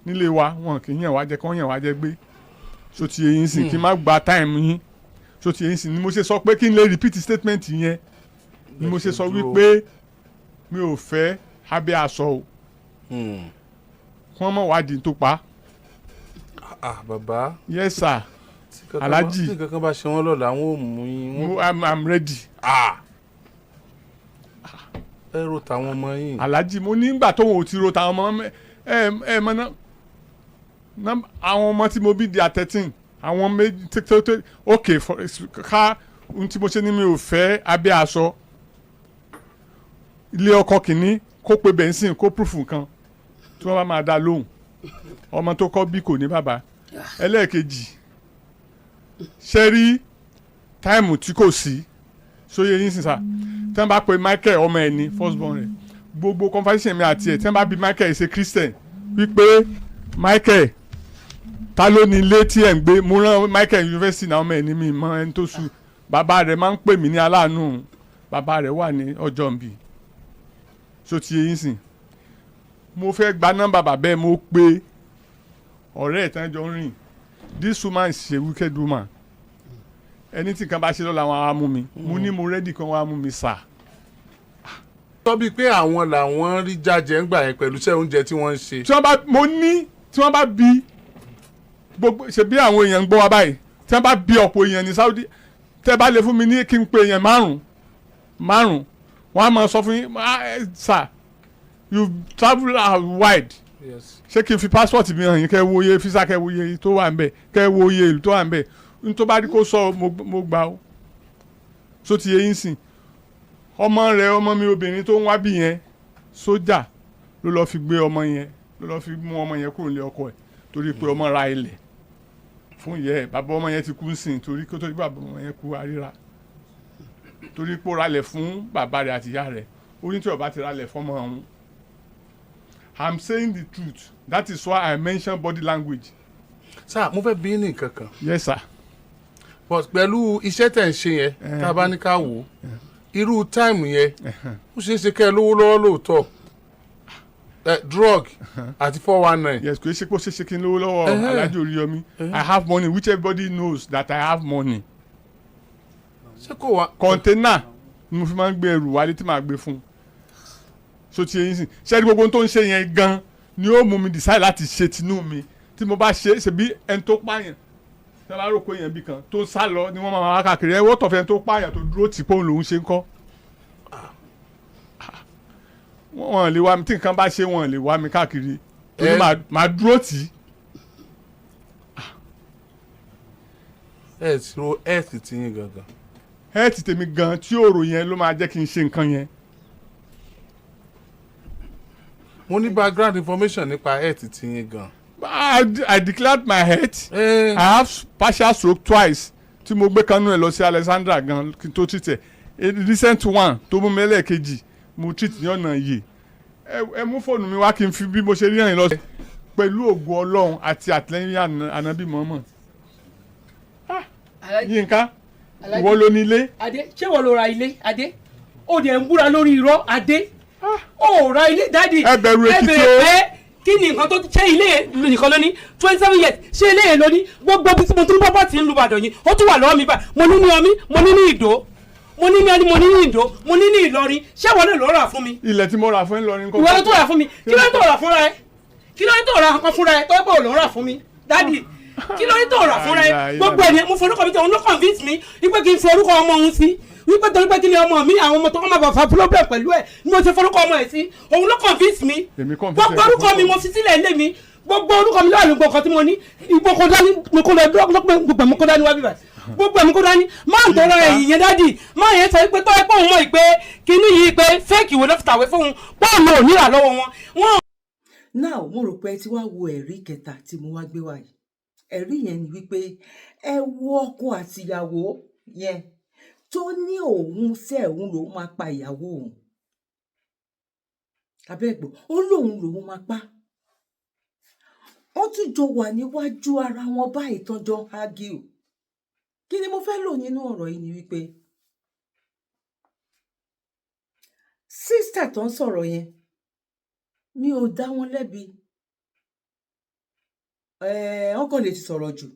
nílé wa wọn kì í yàn wá jẹ kí wọ́n yàn wá jẹ gbé so ti yẹn sìn kí n má gba time yín so ti yẹn sìn ni mo ṣe sọ pé kí n lè repeat statement yẹn ni mo ṣe sọ wípé mi ò fẹ́ abẹ́ aṣọ o wọ́n mọ̀ wádìí tó pa. bàbá. yes sir Alhaji. tí kankan bá ṣe wọ́n lọ́la àwọn ò mú yín. I'm ready. ẹ ro tàwọn ọmọ yín. Alhaji mo ní ìgbà tóun ò ti ro tàwọn ọmọ ẹ mọ náà àwọn ọmọ tí mo bí di 13 àwọn méjì tó ok ká ohun tí mo ṣe ni mi ò fẹ́ abẹ́ aṣọ ilé ọkọ kìíní kó pe bẹ́ńsìn kó proof nǹkan tí wọ́n bá máa dá lóhùn ọmọ tó kọ́ bí kò ní bàbá ẹlẹ́ẹ̀kejì ṣe rí táìmù tí kò sí sóye yín sísà tí wọ́n bá pe Michael ọmọ ẹ̀ ní first born rẹ̀ gbogbo conversation mi àti ẹ̀ tí wọ́n bá bi Michael ṣe Christian wípé Michael ta ló ní ilé tí ẹ̀ ń gbé mo rán Michael University náà ọmọ ẹ̀ ní mi mọ ẹni tó sùn bàbá rẹ̀ máa ń pè mí ní aláàánú bàbá rẹ̀ wà ní ọjọ́ nbí so ti yín sìn mo fẹ́ gba nọ́mbà bàbá ẹ̀ mo pe ọ̀rẹ́ ẹ̀ tán jọ ń rìn this woman is a wicked woman ẹni tí kan bá ṣe lọ́la wọn á mú mi mo ní mo rẹ́dì kan wọn á mú mi sà. sọ bíi pé àwọn làwọn rí jájẹ ń gbà yẹn pẹ̀lú iṣẹ́ oúnjẹ tí wọ́n ń ṣe. tí wọ́n bá mo ní tí wọ́n bá bi gbogbo ṣe bí àwọn èèyàn ń gbọ́ wa báyìí tí wọ́n bá bi ọ̀pọ̀ èèyàn ní Saudi tẹ́ bá lè fún mi ní kí n pe èèyàn márùn wọ́n á máa sọ fún yín sà you travel wide. Yes. Ṣé kí n fi passport mi hàn yín kẹ́ wo iye visa kẹ́ wo iye tó wà ń bẹ̀ kẹ́ wo iye ìlú tó wà ń bẹ̀ n tó bá rí kó sọ mo gbà ó. So ti yẹ yín sìn ọmọ rẹ̀ ọmọ mi obìnrin tó ń wá bí yẹn sójà ló lọ́ọ́ fi gbé ọmọ yẹn ló lọ́ọ́ fi mú ọmọ yẹn kúrò nílé ọkọ ẹ̀ torí pé ọmọ ra ilẹ̀ fún ìyá ẹ̀ bàbá ọmọ yẹn ti kú sìn torí kó tó di bàbá ọmọ yẹn kú àríra torí pé ó ralẹ̀ fún bàbá rẹ̀ àti ìyá rẹ̀ ó ní tí ó bá ti ralẹ̀ fọ́mọ ọ̀hún. I'm saying the truth that is why I mention body language. Sir, mo fẹ́ bí ní nǹkan kan. Yes sir. But pẹ̀lú iṣẹ́ tẹ̀ ń ṣe yẹn tá a bá ní ká wò ó irú táìmù yẹn ó ṣeé ṣe kẹ́ ẹ lówó lọ́wọ́ lóòótọ́ drug àti 419. Yes, kò ṣe pé ó ṣe ṣe kí n lówó lọ́wọ́ Alhaji Oriyomi. I have money which everybody knows that I have money. Ṣé kò wá. Container ni mo fi máa ń gbé ẹrù wálé tí màá gbé fún un. So ti yẹn sìn ṣé ẹni gbogbo tó ń ṣe yẹn gan ni ó mú mi decide láti ṣe tinú mi tí mo bá ṣe ṣe bí ẹni tó pààyàn tí wọ́n bá rò pé yẹn bí kan tó sá lọ ni wọ́n máa wá káàkiri ẹ wọ́tọ̀ fẹ́ tó pààyàn tó dúró tì pé òun lòún ṣe ń kọ́. Wọ́n lè wá mi tí nǹkan bá ṣe wọ́n lè wá mi káàkiri torí màá dúró tì í. Ẹ ti ro ẹ́ẹ̀tì tí yín gangan. Ẹ́ẹ̀tì tèmi gan tí òòrò yẹn ló máa jẹ́ kí n ṣe nǹkan yẹn. Mo ní background information nípa ẹ́ẹ̀tì tí yín gan. I declared my health. I have partial stroke twice tí mo gbé kanú ẹ̀ lọ sí Alexandra gan kí n tó treat ẹ̀. Recent one tó mú mi ẹlẹ́ẹ̀kejì mo treat ní ọ̀nà yìí. Ẹ mú fóònù mi wá kí n fi bí mo ṣe rí ẹ̀yìn lọ pẹ̀lú ògo Ọlọ́run àti àtìlẹ́yìn ànábì Muhammad. Yínká ìwọ ló ní ilé. Adé ṣé wọ́n ló ra ilé Adé ó dẹ̀ ń búra lórí irọ́ Adé ó ra ilé dádì ẹ bẹ̀rù Èkìtì o. pé kí ni nǹkan tó ṣe ilé nìkan lóní 27 years ṣé ilé yẹn lóní gbogbo bí tí mo tún bọ́ bá ti ń lu Ìbàdàn yìí ó tún wà lọ́wọ́ mi báyìí mo ní ní Ọmí mo ní ní Ìdó mo ní ní Ẹni mo ní ní Ìdó mo ní ní Ìlọrin ṣé wọ́n lè lọ́ọ́ rà fún mi. Ilẹ̀ tí mo rà fún Ìlọrin kọ́. ìwọ ló tó rà fún mi kí ló tó rà fúnra ẹ kí ló tó rà nǹkan fúnra ẹ tó yẹ kó lọ́ọ́ rà fún mi dádì kí ló tó rà fúnra ẹ gbogbo ẹ̀ mo forúkọ mi tó òun ló convince mi wípé kí n fi orúkọ ọmọ òun sí wípé torí pé kí ni ọmọ mi àwọn ọmọ tó kọ́ máa bá fa problem pẹ̀lú ẹ̀ ni mo ṣe forúkọ ọmọ ẹ̀ sí òun ló convince mi gbogbo orúkọ mi mo fi sílẹ̀ ilé mi gbogbo orúkọ mi láàrin gbogbo nǹkan tí mo ní ìgbò kó dání mo kó lọ lọ́pẹ́ gbogbo ẹ̀mí kó dání wá bíbá gbogbo ẹ̀mí kó dání máa ń tọrọ ẹ̀yìn yẹn dádì máa yẹn sọ wípé tó ẹ pé òun mọ̀ ìpè kíní yìí pé fake ìwé ló fi tàwé fóun pọ́ọ̀lù ò níra lọ́wọ́ wọn. Now mo rò pé ẹ ti wá wo ẹ̀rí kẹta tí mo wá gbé wá yìí ẹ̀rí yẹn ni wípé ẹ wo ọkọ àtìyàwó yẹn tó ní òun sẹ́ òun lòun máa pa ìyàwó òun abẹ́gbò ó lòun máa pa wọ́n tún jọ wà níwájú ara wọn báyìí tán jọ argue kí ni mo fẹ́ lò nínú ọ̀rọ̀ yìí ni wípé sísítà tó ń sọ̀rọ̀ yẹn mi ò dá wọn lẹ́bi wọ́n kàn lè ti sọ̀rọ̀ jù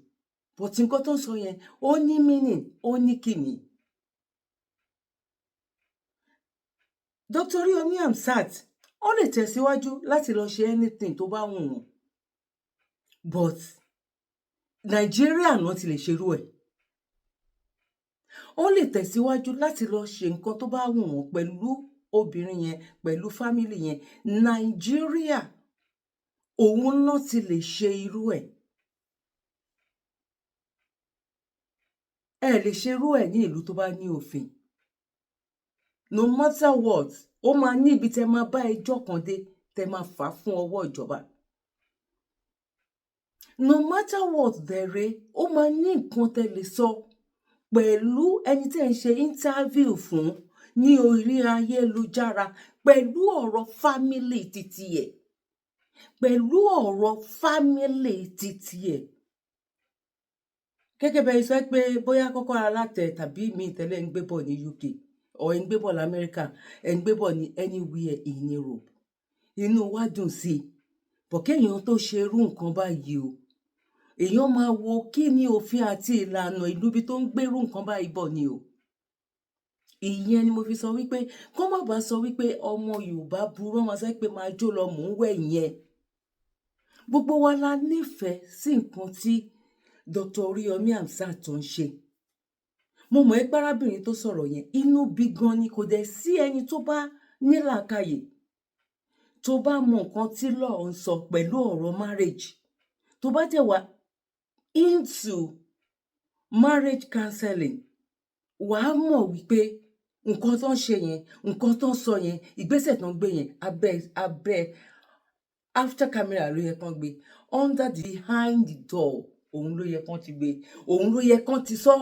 but nǹkan tó ń sọ yẹn ó ní meaning ó ní kìmí. Dr. Oriyomi Hamzat ó lè tẹ̀síwájú láti lọ ṣe anything tó bá wù wọ́n but Nàìjíríà náà ti lè ṣerú ẹ̀ ó lè tẹ̀síwájú láti lọ ṣe nǹkan tó bá wù wọ́n pẹ̀lú obìnrin yẹn pẹ̀lú fámìlì yẹn Nàìjíríà òun náà ti lè ṣe irú ẹ̀ ẹ lè ṣerú ẹ̀ ní ìlú tó bá ní òfin no matter what ó máa ní ibi tẹ́ máa bá ẹjọ́ kan dé tẹ́ máa fà á fún ọwọ́ ìjọba no matter what dẹ̀rẹ̀ ó máa ní nǹkan tẹ́ lè sọ pẹ̀lú ẹni tẹ́ ń ṣe interview fún ní orí ayélujára pẹ̀lú ọ̀rọ̀ family títí ẹ̀ pẹ̀lú ọ̀rọ̀ family títí ẹ̀ gẹ́gẹ́ bẹ́ẹ̀ sọ pé bóyá kọ́kọ́ alátẹ̀ tàbí mi tẹ́lẹ̀ ń gbé bọ̀ ní UK or ń gbé bọ̀ lamẹ́ríkà ń gbé bọ̀ ní anywhere in Europe inú wa dùn sí i bọ̀ kéèyàn tó ṣe irú nǹkan báyìí o èèyàn máa wo kí ni òfin àti ìlànà ìlú bí tó ń gbérú nǹkan báyìí bọ̀ ni o ìyẹn ni mo fi sọ wípé kó má bàa sọ wípé ọmọ Yorùbá burú ọmọ sọ pé máa jó lọ mò ń wẹ̀ yẹn gbogbo wa la nífẹ̀ẹ́ sí nǹkan tí Dr. Oriyomi Hamzat tó ń ṣe mo mọ̀ ẹ́ párábìnrin tó sọ̀rọ̀ yẹn inú bí gan ni kò dẹ̀ sí ẹni tó bá nílàákàyè tó bá mọ nǹkan tí law ń sọ pẹ̀lú ọ̀rọ̀ marriage, tó bá dẹ̀ wá into marriage counseling, wàá mọ̀ wípé nǹkan tó ń ṣe yẹn, nǹkan tó ń sọ yẹn, ìgbésẹ̀ tó ń gbé yẹn, abẹ́ after camera ló yẹ kán gbé, under the behind the door òun ló yẹ kán ti gbé, òun ló yẹ kán ti sọ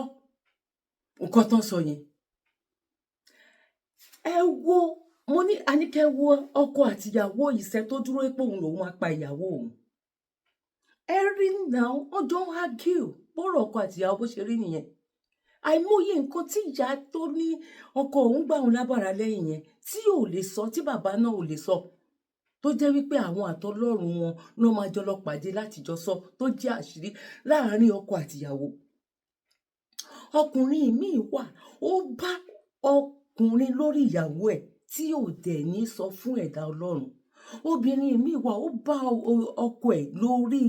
nǹkan tó ń sọ yẹn. Ẹ wo, mo ní àníkẹ́ wo ọkọ àtìyàwó ìṣẹ́ tó dúró pé òun lòun máa pa ìyàwó òun. Ẹ rí náà, wọ́n jọ ń argue bọ́rọ̀ ọkọ àtìyàwó bó ṣe rí nìyẹn. Àìmọye nǹkan tí ìyá tó ní ọkọ òun gbà òun lábàrá lẹ́yìn yẹn tí ò lè sọ, tí bàbá náà ò lè sọ, tó jẹ́ wípé àwọn àtọlọ́run wọn ló máa jọ lọ pàdé láti jọ sọ, tó jẹ́ àṣírí láàárín ọkọ àtìyàwó. Ọkùnrin míì wà, ó bá ọkùnrin lórí ìyàwó ẹ̀ tí ò dẹ̀ ní sọ fún ẹ̀dá Ọlọ́run. Obìnrin míì wà, ó bá ọkọ ẹ̀ lórí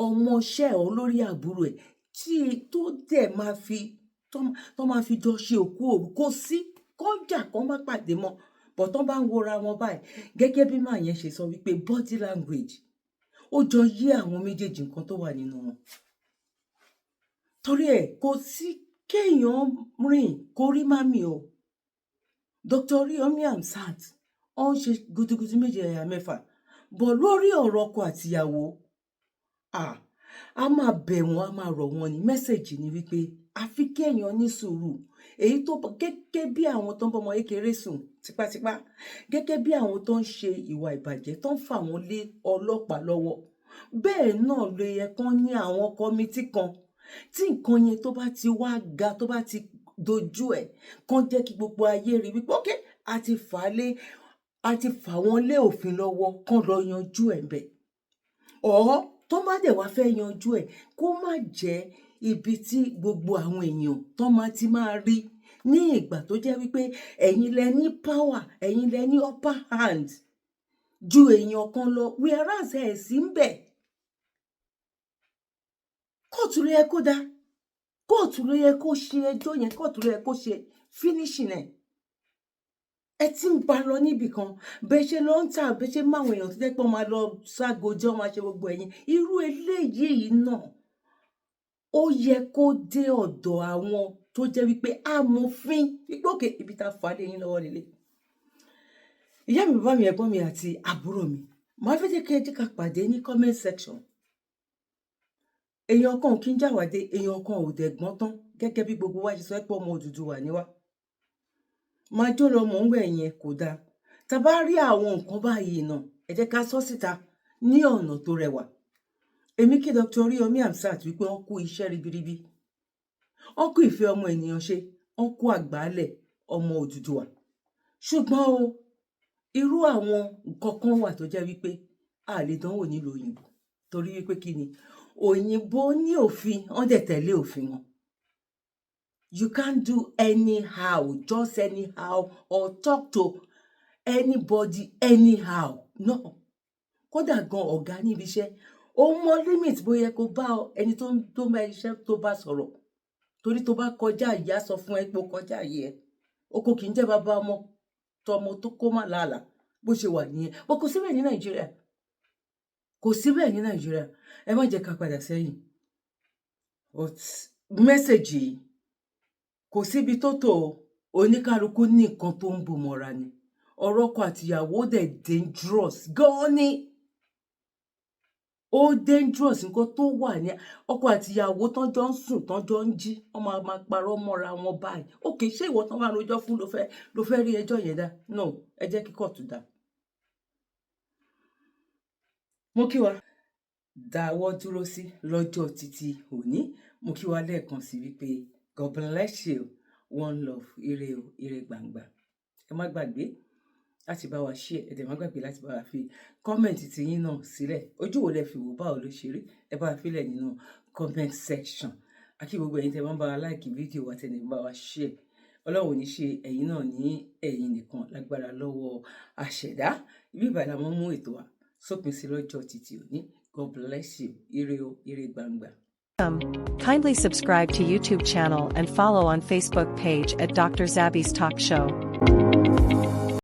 ọmọọṣẹ́ ẹ̀ lórí àbúrò ẹ̀ tí tó dẹ̀ máa fi tó máa fi jọ ṣe òkú òru, kò sí kọjá kan má pàdé mọ́. Bọ̀ tán bá ń wora wọn báyìí, gẹ́gẹ́ bí màá yẹn ṣe sọ wípé body language ó jọ yé àwọn méjèèjì nǹkan tó wà nínú wọn. Torí ẹ̀ kò sí kéèyàn rìn kó rí mami o. Dr. Oriyomi Hamzat ó ń ṣe gudugudu méje ẹ̀yà mẹ́fà, bọ̀ lórí ọ̀rọ̀ ọkọ àtìyàwó, a máa bẹ̀ wọ́n, a máa rọ̀ wọ́n ní mẹ́sẹ̀jì ni wípé àfi kéèyàn ní sùúrù. Èyí tó gẹ́gẹ́ bí àwọn tó ń bọ́mọ kékeré sùn tipátipá, gẹ́gẹ́ bí àwọn tó ń ṣe ìwà ìbàjẹ́ tó ń fà wọ́n lé ọlọ́pàá lọ́wọ́, bẹ́ẹ̀ náà ló yẹ kán ní àwọn kọ́mítì kan tí nǹkan yẹn tó bá ti wá ga, tó bá ti dojú ẹ̀, kán jẹ́ kí gbogbo ayé rí wípé okay, a ti fà wọ́n lé òfin lọ́wọ́, kán lọ yanjú ẹ̀ bẹ̀. Tó má dẹ̀ wá fẹ́ yanjú ẹ̀, kó má jẹ́ ibi tí gbogbo àwọn èèyàn tó máa ti máa rí ní ìgbà tó jẹ́ wípé ẹ̀yin lẹ ní power, ẹ̀yin lẹ ní upper hand ju èèyàn kan lọ, whereas ẹ̀ sí ń bẹ̀. Kóòtù ló yẹ kó dá, kóòtù ló yẹ kó ṣe ẹjọ́ yẹn, kóòtù ló yẹ kó ṣe finishing ẹ̀. Ẹ ti ń ba lọ níbì kan, bẹ́ẹ̀ ṣe lọ ń tà, bẹ́ẹ̀ ṣe máwọn èèyàn tó jẹ́ pé wọ́n máa lọ ságojọ́, máa ṣe gbogbo ẹ̀yìn. Irú eléyìí náà ó yẹ kó dé ọ̀dọ̀ àwọn tó jẹ́ wípé amòfin wípé òkè ibi tá a fà lé yín lọ́wọ́ lélẹ̀. Ìyá mi, bàbá mi, ẹ̀gbọ́n mi àti àbúrò mi, màá fẹ́ jẹ́ kí ẹ jẹ́ ká pàdé ní comment section. Èèyàn kan ò kí ń jáwàdé, èèyàn kan ò dẹ̀ gbọ́n tán, gẹ́gẹ́ bí gbogbo wa ṣe sọ pé ọmọ Odùduwà ni wá. Máa jó lọ mọ̀ ń wẹ̀ yẹn kò dáa. Tá bá rí àwọn nǹkan báyìí náà, ẹ jẹ́ ká sọ síta ní ọ̀nà tó rẹwà. Èmi kí Dr. Oriyomi Hamzat wípé wọ́n kú iṣẹ́ ribiribi, wọ́n kú ìfẹ́ ọmọ ènìyàn ṣe, wọ́n kú àgbálẹ̀ ọmọ Odùduwà. Ṣùgbọ́n o, irú àwọn nǹkan kan wà tó jẹ́ wípé a lè dánwò nílùú òyìnbó, torí wípé kí ni, òyìnbó ní òfin, wọ́n dẹ̀ tẹ̀lé òfin wọn. You can't do anyhow, just anyhow, or talk to anybody anyhow. No. Kódà gan ọ̀gá níbi iṣẹ́, ó mọ limit bóyá kó bá ẹni tó máa iṣẹ́ tó bá sọ̀rọ̀. Torí tó bá kọjá ìyá sọ fún ẹ pé ó kọjá yìí ẹ. Oko kì í jẹ́ bàbá ọmọ tọmọ tó kó má làálà bó ṣe wà nìyẹn. Bó kò síbẹ̀ ní Nàìjíríà. Kò síbẹ̀ ní Nàìjíríà. Ẹ má jẹ́ ká padà sẹ́yìn. But message yìí kò síbi tó tó oníkálukú ní nǹkan tó ń bò mọ́ra ni. Ọ̀rọ̀ ọkọ àtìyàwó dẹ̀ dangerous gan ni. Ó dangerous, nǹkan tó wà ní ọkọ àtìyàwó tán jọ ń sùn, tán jọ ń jí, wọ́n máa parọ́ mọ́ra wọn báyìí. Okay, ṣé ìwọ tán máa rojọ́ fún ló fẹ́ rí ẹjọ́ yẹn dá? No, ẹ jẹ́ kí kóòtù dá. Mo kí wa dáwọ́ dúró sí lọ́jọ́ títí òní. Mo kí wa lẹ́ẹ̀kan sí wípé God bless you, one love, ire o, ire gbangba. Ẹ má gbàgbé láti bá wa share, ẹ dẹ̀ má gbàgbé láti bá wa fi kọ́mẹ̀ntì tí yín náà sílẹ̀. Ojú wo lẹ fi wò, báwo ló ṣe rí? Ẹ bá wa fílẹ̀ nínú comment section. Àkí gbogbo ẹ̀yin tẹ́ bá ń bá wa like fídíò wa, tẹ́ ní bá wa share. Ọlọ́run ní ṣe ẹ̀yin náà ní ẹ̀yin nìkan lágbára lọ́wọ́ àṣẹ̀dá. Ibi ìbàdàn mọ́ mú ètò wa sópin sí lọ́jọ́ títí òní. God bless you. Ire o, ire gbangba. Kindly subscribe to YouTube channel and follow on Facebook page at Dr. Zabby's Talk Show.